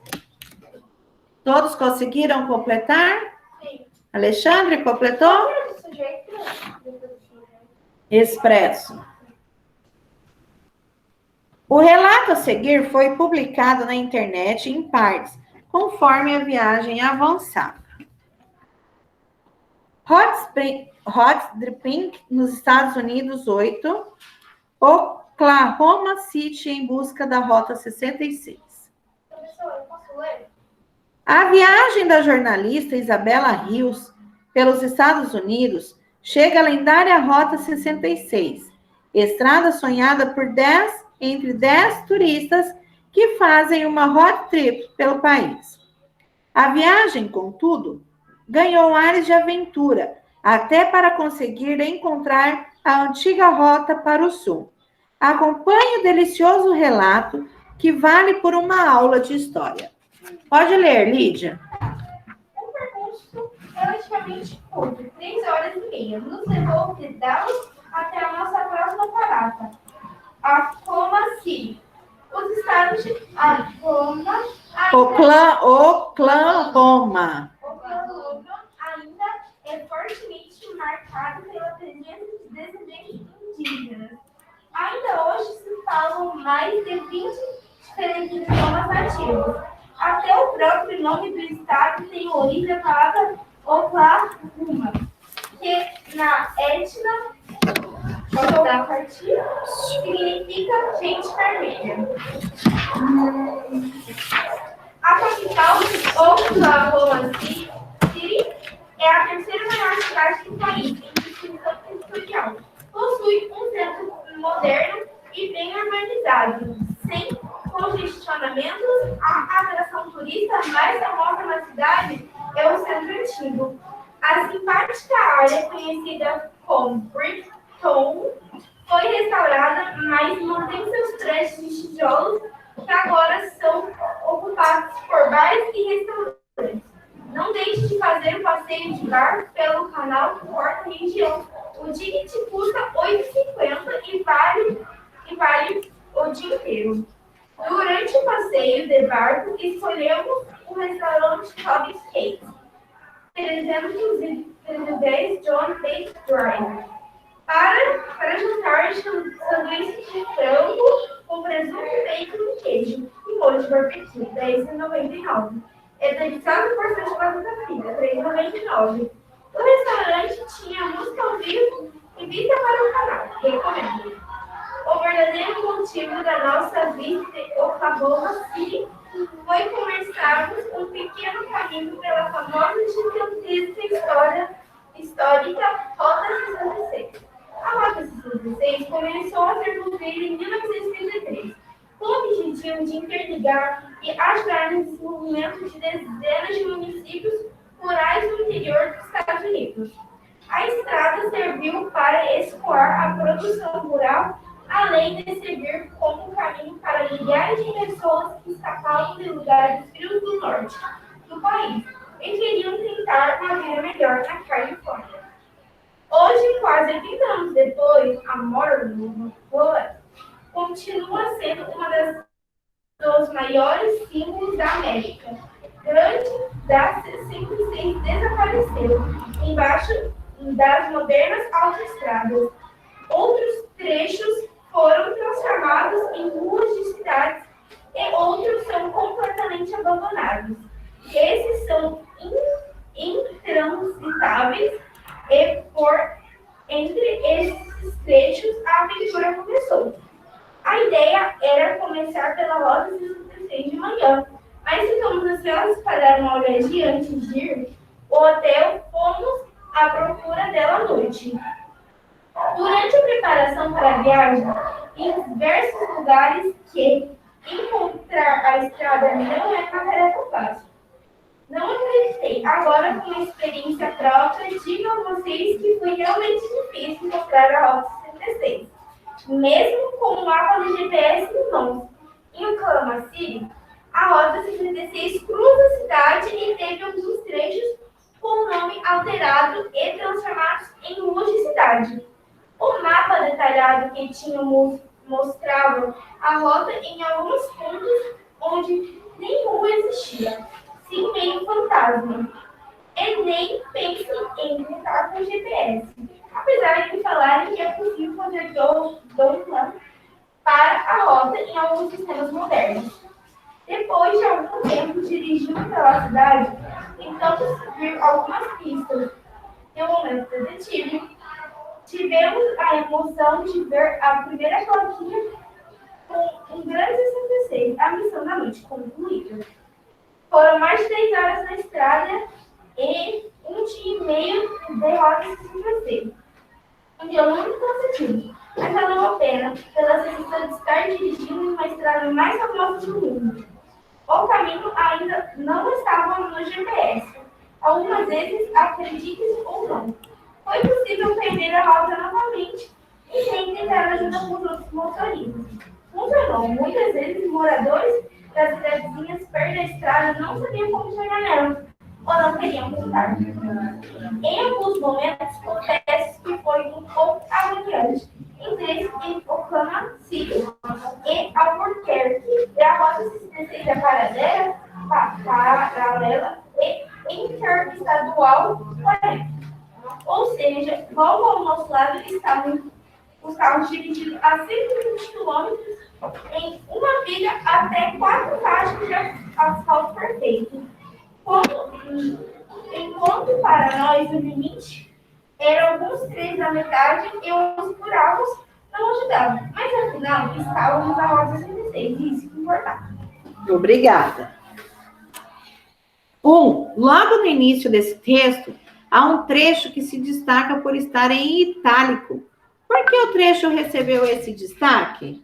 Todos conseguiram completar? Sim. Alexandre, completou? Expresso. O relato a seguir foi publicado na internet em partes, conforme a viagem avançava. Hot Spring, nos Estados Unidos, 8. Oklahoma City, em busca da Rota 66. Professor, eu posso ler? A viagem da jornalista Isabela Rios pelos Estados Unidos chega à lendária Rota 66, estrada sonhada por 10 entre 10 turistas que fazem uma road trip pelo país. A viagem, contudo, ganhou ares de aventura, até para conseguir encontrar a antiga rota para o sul. Acompanhe o delicioso relato que vale por uma aula de história. Pode ler, Lídia. Um percurso relativamente curto, 3 horas e meia, nos levou de Dallas até a nossa próxima parada, a Oklahoma City. Os estados de Oklahoma ainda é fortemente marcado pela presença de descendentes indígenas. Ainda hoje se falam mais de 20 diferentes idiomas nativos. Até o próprio nome do estado tem origem da palavra Oklahoma, que na etnia da partida significa gente vermelha. A capital, Oklahoma City, é a terceira maior cidade do país em distribuição territorial. Possui um centro moderno e bem urbanizado, sem congestionamentos. A atração turista mais famosa na cidade é o centro antigo. A simpática área, conhecida como Bricktown, foi restaurada, mas mantém seus prédios de tijolos que agora são ocupados por bares e restaurantes. Não deixe de fazer o passeio de barco pelo canal que corta a região. O ticket custa R$ 8,50 e vale o dia inteiro. Durante o passeio de barco, escolhemos o restaurante Toby's Cakes, 310 John Bates Drive. Para jantar, sanduíche de frango com presunto, bacon e queijo e molho de barbecue, R$ 10,99. É deliciosa porção de batata frita, R$ 3,99. O restaurante tinha música ao vivo e vista para o canal. Recomendo. O verdadeiro motivo da nossa visita em Oklahoma City foi começarmos um pequeno caminho pela famosa e gigantesca histórica Rota 66. A Rota 66 começou a ser construída em 1933, com o objetivo de interligar e ajudar no desenvolvimento de dezenas de municípios rurais no interior dos Estados Unidos. A estrada serviu para escoar a produção rural, além de servir como um caminho para milhares de pessoas que escapavam de lugares frios do norte do país e queriam tentar uma vida melhor na Califórnia. Hoje, quase 30 anos depois, a Motorwood continua sendo uma dos maiores símbolos da América. Grande da 66 desapareceu embaixo das modernas autoestradas. Outros trechos foram transformados em ruas de cidades e outros são completamente abandonados. Esses são intransitáveis e entre esses trechos a aventura começou. A ideia era começar pela Rota 66 de manhã, mas ficamos ansiosos para dar uma olhadinha antes de ir. O hotel fomos à procura dela à noite. Durante a preparação para a viagem, em diversos lugares que encontrar a estrada não é uma tarefa fácil. Não acreditei. Agora, com a experiência própria, digo a vocês que foi realmente difícil encontrar a Rota 66. Mesmo com o mapa do GPS em mãos. Em Oklahoma City, a Rota 66 cruza a cidade e teve alguns trechos com o nome alterado e transformados em ruas de cidade. O mapa detalhado que tinha mostrava a rota em alguns pontos onde nem rua existia, sim meio fantasma. E nem pense em tentar com GPS, apesar de falarem que é possível fazer download para a rota em alguns sistemas modernos. Depois de algum tempo dirigindo pela cidade, tentamos seguir algumas pistas. Em um momento de detetive, tivemos a emoção de ver a primeira plaquinha com um grande 66, a missão da noite concluída. Foram mais de 3 horas na estrada e 1 dia e meio de Rota 66. Um dia muito cansativo, mas valeu a pena pela pelas restantes estar dirigindo em uma estrada mais famosa do mundo. O caminho ainda não estava no GPS. Algumas vezes, acredite ou não, foi possível perder a rota novamente e sem tentar ajuda com os outros motoristas. Funcionou. Muitas vezes, moradores das cidadezinhas perto da estrada não sabiam como chegar nela ou não queriam voltar. Em alguns momentos, confesso que foi um pouco agoniante. Entre Oklahoma City e Albuquerque, e a rota 66 da paralela e interestadual correta. Ou seja, logo ao nosso lado estavam os carros dirigindo a 120 quilômetros em uma via até 4 faixas de asfalto perfeito. Enquanto para nós o limite eram alguns três na metade e os buracos não ajudavam. Mas afinal estávamos na rota 66, e isso que importava. Obrigada. Logo no início desse texto, há um trecho que se destaca por estar em itálico. Por que o trecho recebeu esse destaque?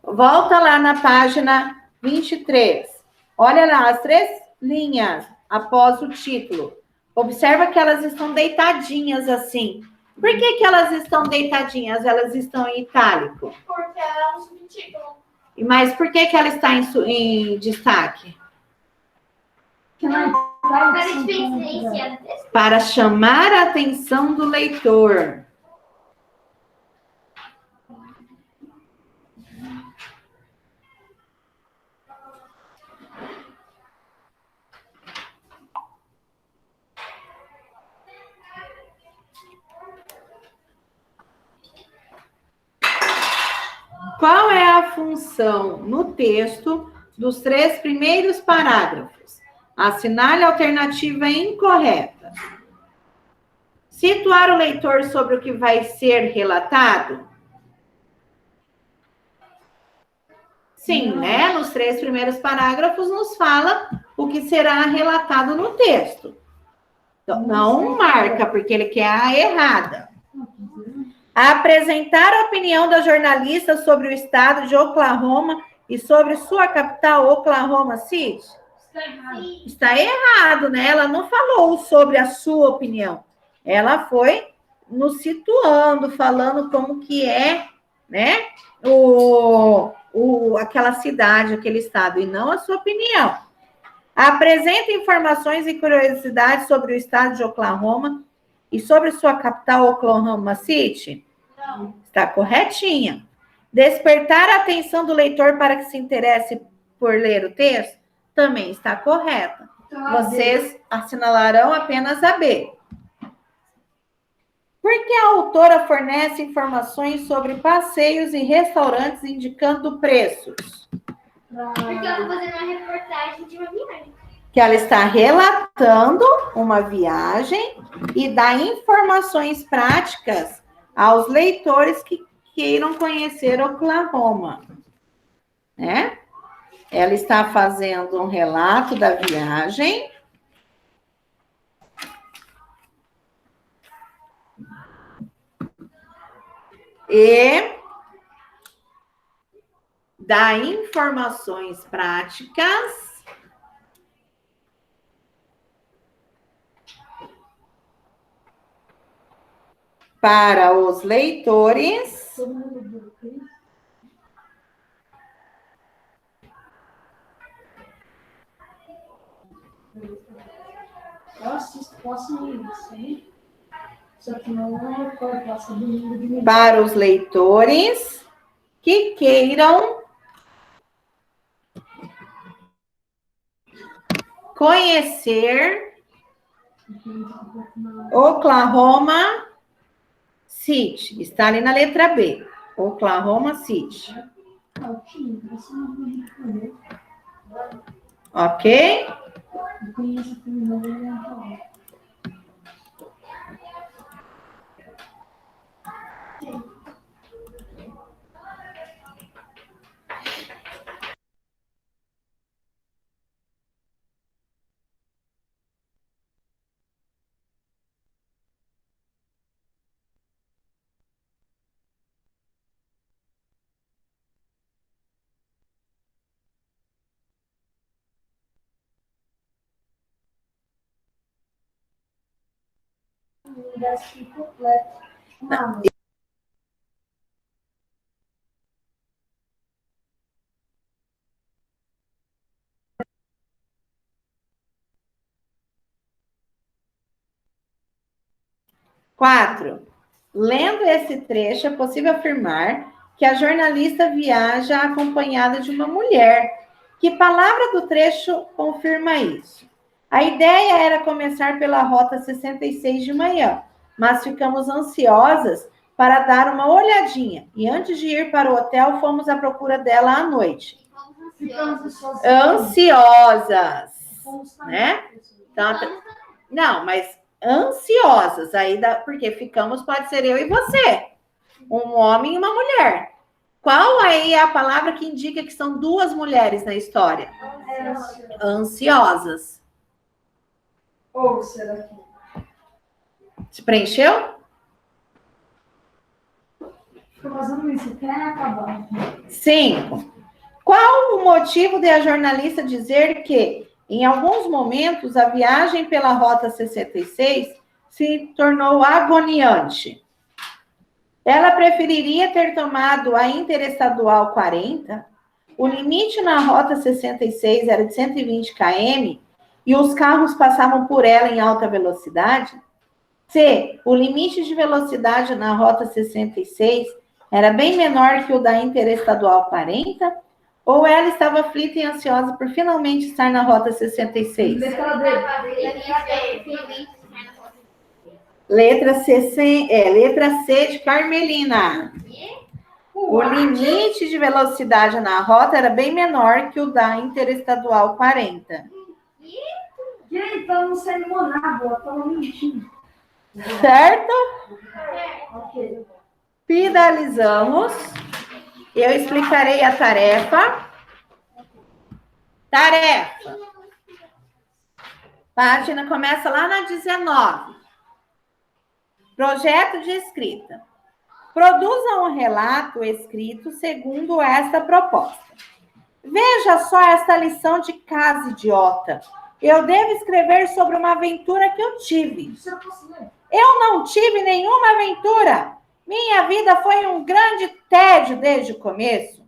Volta lá na página 23. Olha lá as 3 linhas após o título. Observa que elas estão deitadinhas assim. Por que elas estão deitadinhas? Elas estão em itálico. Porque é um subtítulo. Mas por que ela está em destaque? Para diferenciar. Para chamar a atenção do leitor. Qual é a função no texto dos 3 primeiros parágrafos? Assinale a alternativa incorreta. Situar o leitor sobre o que vai ser relatado? Sim, né? Nos 3 primeiros parágrafos nos fala o que será relatado no texto. Então, não marca, porque ele quer a errada. Apresentar a opinião da jornalista sobre o estado de Oklahoma e sobre sua capital, Oklahoma City? Está errado, né? Ela não falou sobre a sua opinião. Ela foi nos situando, falando como que é, né? Aquela cidade, aquele estado, e não a sua opinião. Apresenta informações e curiosidades sobre o estado de Oklahoma e sobre sua capital, Oklahoma City? Não. Está corretinha. Despertar a atenção do leitor para que se interesse por ler o texto? Também está correta. Vocês assinalarão apenas a B. Por que a autora fornece informações sobre passeios e restaurantes indicando preços? Porque eu estou fazendo uma reportagem de uma viagem. Que ela está relatando uma viagem e dá informações práticas aos leitores que queiram conhecer Oklahoma, né? Ela está fazendo um relato da viagem e dá informações práticas para os leitores Posso ir, sim. Só que não é posso domingo. para os leitores que queiram conhecer Oklahoma City. Está ali na letra B. Oklahoma City. Ok? Eu conheço a família. universo completo. Não. 4. Lendo esse trecho, é possível afirmar que a jornalista viaja acompanhada de uma mulher. Que palavra do trecho confirma isso? A ideia era começar pela Rota 66 de manhã, mas ficamos ansiosas para dar uma olhadinha. E antes de ir para o hotel, fomos à procura dela à noite. Ansiosas, né? Então, não, mas ansiosas, aí porque ficamos, pode ser eu e você, um homem e uma mulher. Qual aí é a palavra que indica que são duas mulheres na história? Ansiosas. Ou será que... Se preencheu? Estou fazendo isso, quer acabar. 5. Qual o motivo de a jornalista dizer que, em alguns momentos, a viagem pela Rota 66 se tornou agoniante? Ela preferiria ter tomado a Interestadual 40? O limite na Rota 66 era de 120 km e os carros passavam por ela em alta velocidade? C. O limite de velocidade na Rota 66 era bem menor que o da Interestadual 40? Ou ela estava aflita e ansiosa por finalmente estar na Rota 66? Letra C de Carmelina. O limite de velocidade na rota era bem menor que o da Interestadual 40. Então não sei limonar, ela estava mentindo. Certo? Ok. Finalizamos. Eu explicarei a tarefa. Tarefa. Página começa lá na 19. Projeto de escrita. Produza um relato escrito segundo esta proposta. Veja só esta lição de casa idiota. Eu devo escrever sobre uma aventura que eu tive. Eu não tive nenhuma aventura. Minha vida foi um grande tédio desde o começo.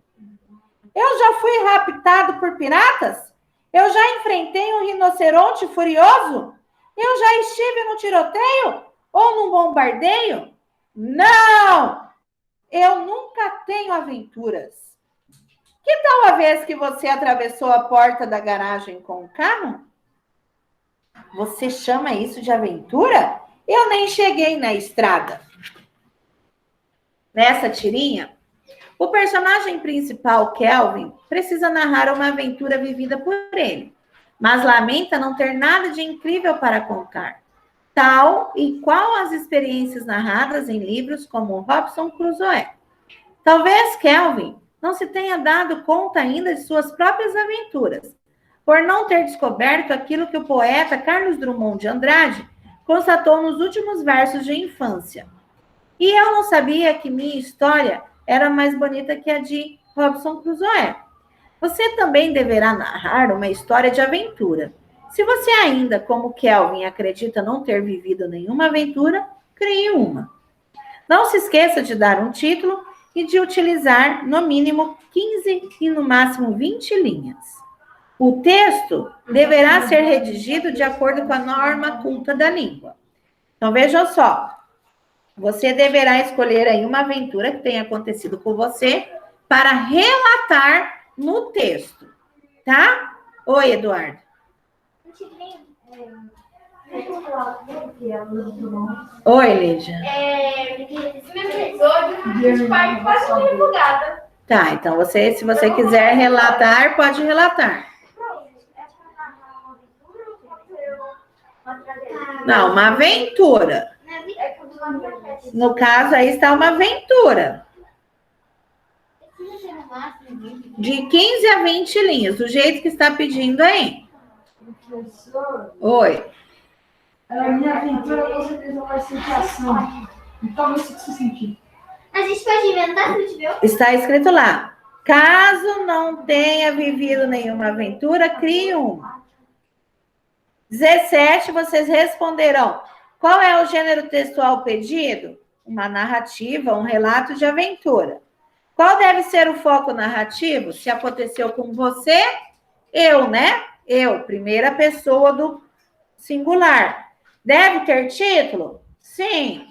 Eu já fui raptado por piratas? Eu já enfrentei um rinoceronte furioso? Eu já estive no tiroteio? Ou num bombardeio? Não! Eu nunca tenho aventuras. Que tal a vez que você atravessou a porta da garagem com o carro? Você chama isso de aventura? Eu nem cheguei na estrada. Nessa tirinha, o personagem principal, Kelvin, precisa narrar uma aventura vivida por ele, mas lamenta não ter nada de incrível para contar. Tal e qual as experiências narradas em livros como Robinson Crusoe. Talvez Kelvin não se tenha dado conta ainda de suas próprias aventuras, por não ter descoberto aquilo que o poeta Carlos Drummond de Andrade constatou nos últimos versos de infância. E eu não sabia que minha história era mais bonita que a de Robinson Crusoe. Você também deverá narrar uma história de aventura. Se você ainda, como Kelvin, acredita não ter vivido nenhuma aventura, crie uma. Não se esqueça de dar um título e de utilizar, no mínimo, 15 e no máximo 20 linhas. O texto deverá ser redigido de acordo com a norma culta da língua. Então, vejam só. Você deverá escolher aí uma aventura que tenha acontecido com você para relatar no texto, tá? Oi, Eduardo. Oi, Lídia. Esse mesmo episódio, a gente vai quase uma divulgada. Tá, então você, se você quiser relatar, pode relatar. Não, uma aventura. No caso, aí está uma aventura. De 15 a 20 linhas, do jeito que está pedindo aí. Professor, Oi. a minha aventura com certeza vai ser de ação. Então, isso que se sentir. A gente pode inventar, se não tiver. Está escrito lá. Caso não tenha vivido nenhuma aventura, crie uma. 17, vocês responderão. Qual é o gênero textual pedido? Uma narrativa, um relato de aventura. Qual deve ser o foco narrativo? Se aconteceu com você, eu, né? Eu, primeira pessoa do singular. Deve ter título? Sim.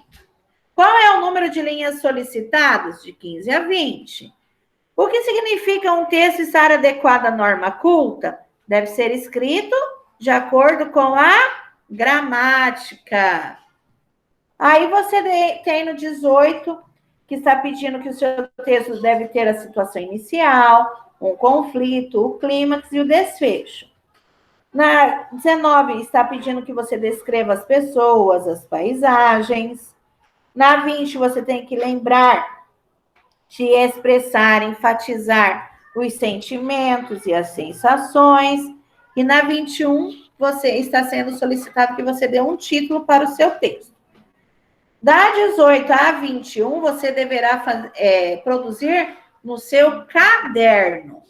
Qual é o número de linhas solicitadas? De 15 a 20. O que significa um texto estar adequado à norma culta? Deve ser escrito de acordo com a gramática. Aí você tem no 18, que está pedindo que o seu texto deve ter a situação inicial, um conflito, o clímax e o desfecho. Na 19, está pedindo que você descreva as pessoas, as paisagens. Na 20, você tem que lembrar de expressar, enfatizar os sentimentos e as sensações. E na 21, você está sendo solicitado que você dê um título para o seu texto. Da 18 a 21, você deverá produzir no seu caderno,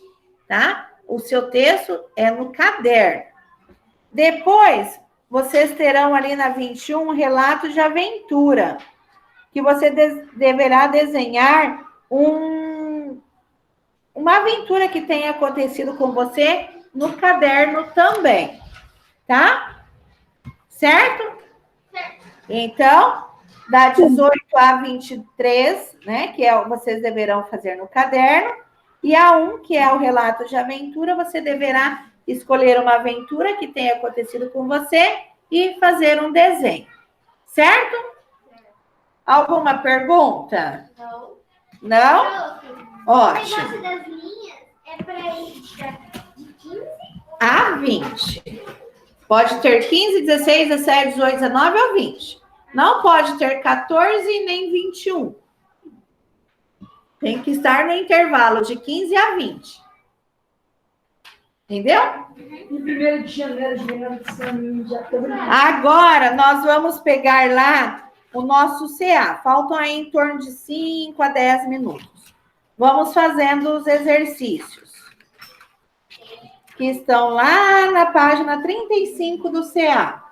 tá? O seu texto é no caderno. Depois, vocês terão ali na 21 um relato de aventura, que você deverá desenhar uma aventura que tenha acontecido com você no caderno também, tá? Certo? Então, da 18 a 23, né, que vocês deverão fazer no caderno, e a 1, que é o relato de aventura, você deverá escolher uma aventura que tenha acontecido com você e fazer um desenho, certo? Alguma pergunta? Não. Não? Ótimo. O negócio das linhas é para ir de 15 a 20. Pode ter 15, 16, 17, 18, 19 ou 20. Não pode ter 14 nem 21. Tem que estar no intervalo de 15 a 20. Entendeu? Em 1º de janeiro de 1900, já tô brincando. Agora, nós vamos pegar lá o nosso CA. Faltam aí em torno de 5 a 10 minutos. Vamos fazendo os exercícios que estão lá na página 35 do CA.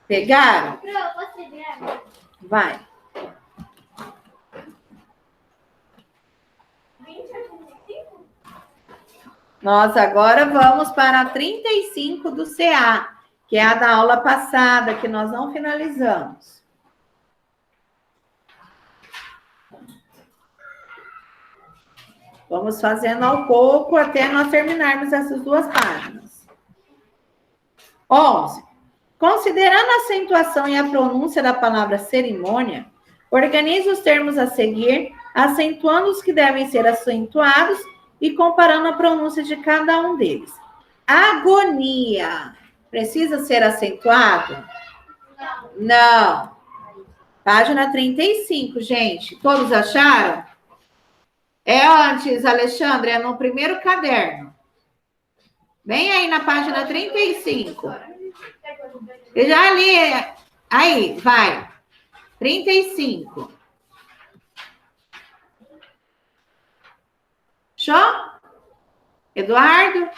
Pegaram? Pro, você grava? Vai. 20 a 35? Nós agora vamos para a 35 do CA, que é a da aula passada, que nós não finalizamos. Vamos fazendo ao pouco até nós terminarmos essas duas páginas. 11. Considerando a acentuação e a pronúncia da palavra cerimônia, organize os termos a seguir, acentuando os que devem ser acentuados e comparando a pronúncia de cada um deles. Agonia. Precisa ser acentuado? Não. Página 35, gente. Todos acharam? É antes, Alexandre, é no primeiro caderno. Bem aí na página 35. Eu já li. Aí, vai. 35. Show? Eduardo?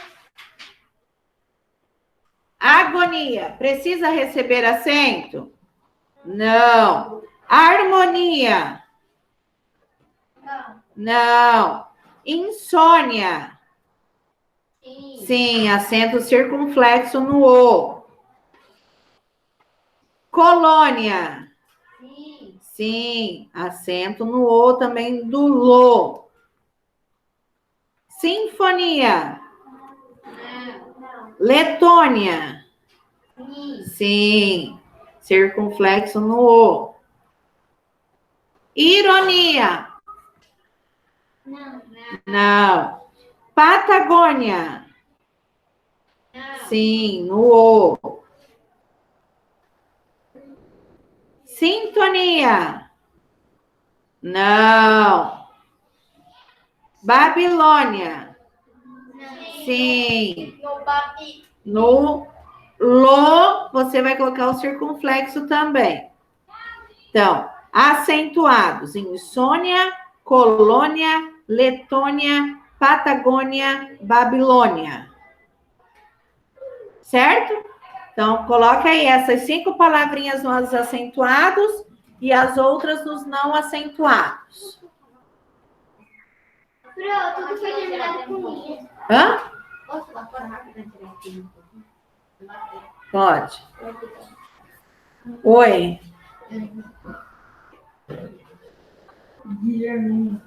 Agonia. Precisa receber acento? Não. Harmonia? Não. Insônia? Sim, acento circunflexo no O. Colônia? Sim, acento no O também do LO. Sinfonia? Letônia? Sim, circunflexo no O. Ironia? Não. Patagônia? Sim, no O. Sintonia? Não. Babilônia? Sim. No Lo, você vai colocar o circunflexo também. Então, acentuados: insônia, colônia, Letônia, Patagônia, Babilônia. Certo? Então, coloca aí essas 5 palavrinhas nos acentuados e as outras nos não acentuados. Pronto, tudo foi terminado com I. Hã? Posso lá fora rápido? Pode. Oi. Guilherme.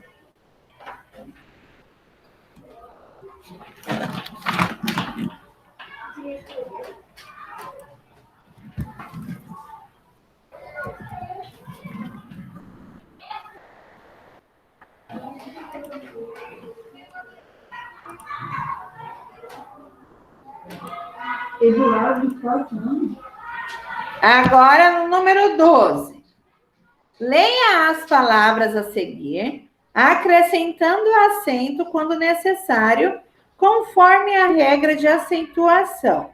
Eduardo, 4 anos. Agora, no número 12. Leia as palavras a seguir, acrescentando acento quando necessário, conforme a regra de acentuação.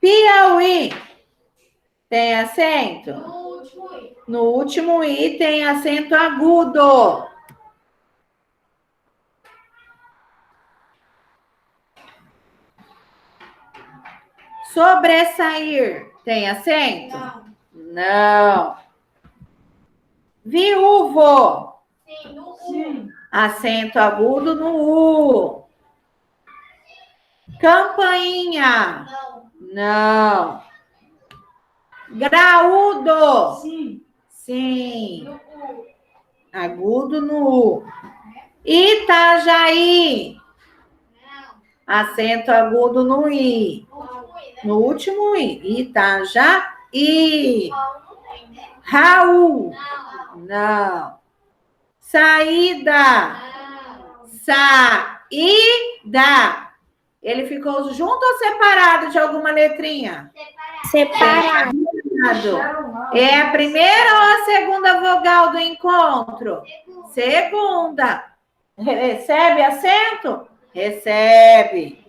Piauí. Tem acento? No último I tem acento agudo. Sobressair. Tem acento? Não. Viúvo. Sim, no U. Sim. Acento agudo no U. Campainha. Não. Não. Graúdo. Sim. Sim. No U. Agudo no U. Itajaí. Não. Acento agudo no I. No último I, né? No último I. Itajaí. Não, não tem, né? Raul. Não. Não. Saída. Não. Saída. Ele ficou junto ou separado de alguma letrinha? Separado. Separado. É a primeira ou a segunda vogal do encontro? Segunda. Recebe acento? Recebe.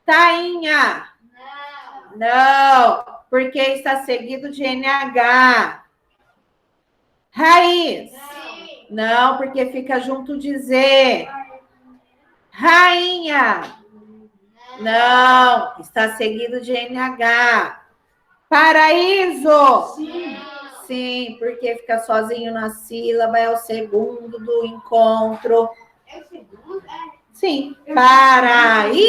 Tainha. Não. Não, porque está seguido de NH. Raiz. Sim. Não, porque fica junto de Z. Rainha. Não, está seguido de NH. Paraíso. Sim. Sim, porque fica sozinho na sílaba, é o segundo do encontro. É o segundo? Sim, paraíso.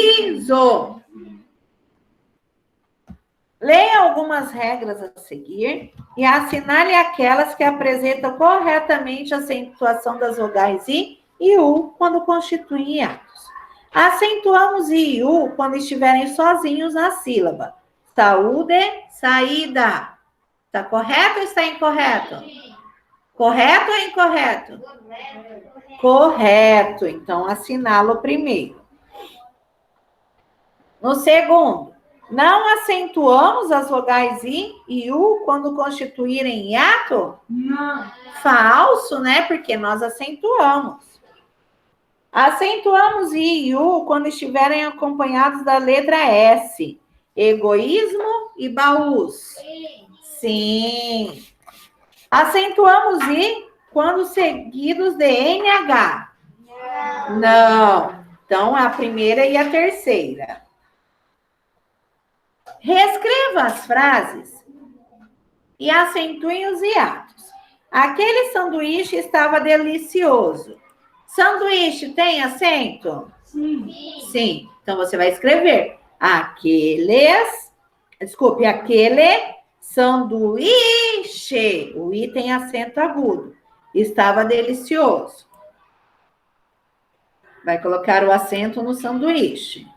Leia algumas regras a seguir e assinale aquelas que apresentam corretamente a acentuação das vogais I e U quando constituem hiatos. Acentuamos I e U quando estiverem sozinhos na sílaba. Saúde, saída. Está correto ou está incorreto? Correto ou incorreto? Correto. Então, assinalo primeiro. No segundo, não acentuamos as vogais I e U quando constituírem hiato? Não. Falso, né? Porque nós acentuamos. Acentuamos I e U quando estiverem acompanhados da letra S. Egoísmo e baús. Sim. Acentuamos I quando seguidos de NH. Não. Então, a primeira e a terceira. Reescreva as frases e acentuem os hiatos. Aquele sanduíche estava delicioso. Sanduíche tem acento? Sim. Sim. Então, você vai escrever aquele sanduíche. O I tem acento agudo. Estava delicioso. Vai colocar o acento no sanduíche.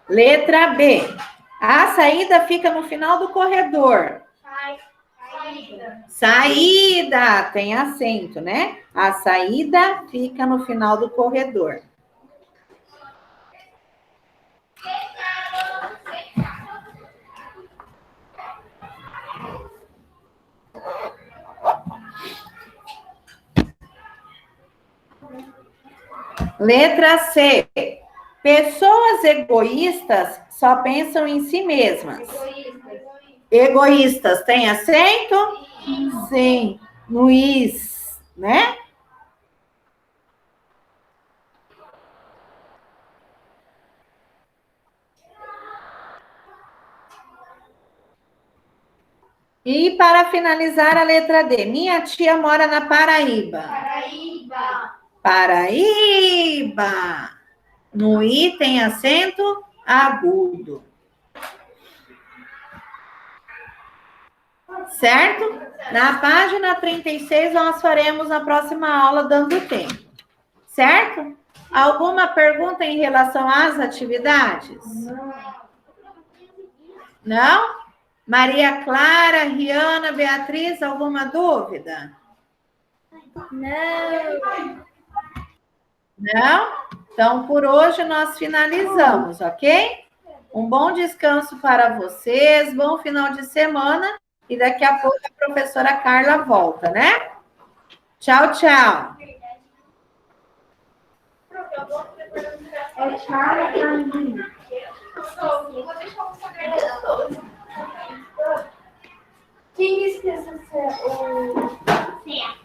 Letra B. A saída fica no final do corredor. Saída. Saída, tem acento, né? A saída fica no final do corredor. Letra C. Pessoas egoístas só pensam em si mesmas. Egoístas tem acento? Sim. No is, né? E para finalizar a letra D, minha tia mora na Paraíba. Paraíba. No I tem acento agudo. Certo? Na página 36, nós faremos na próxima aula dando tempo. Certo? Alguma pergunta em relação às atividades? Não? Maria Clara, Riana, Beatriz, alguma dúvida? Não. Não? Então, por hoje nós finalizamos, ok? Um bom descanso para vocês, bom final de semana. E daqui a pouco a professora Carla volta, né? Tchau, tchau. Quem esqueceu o...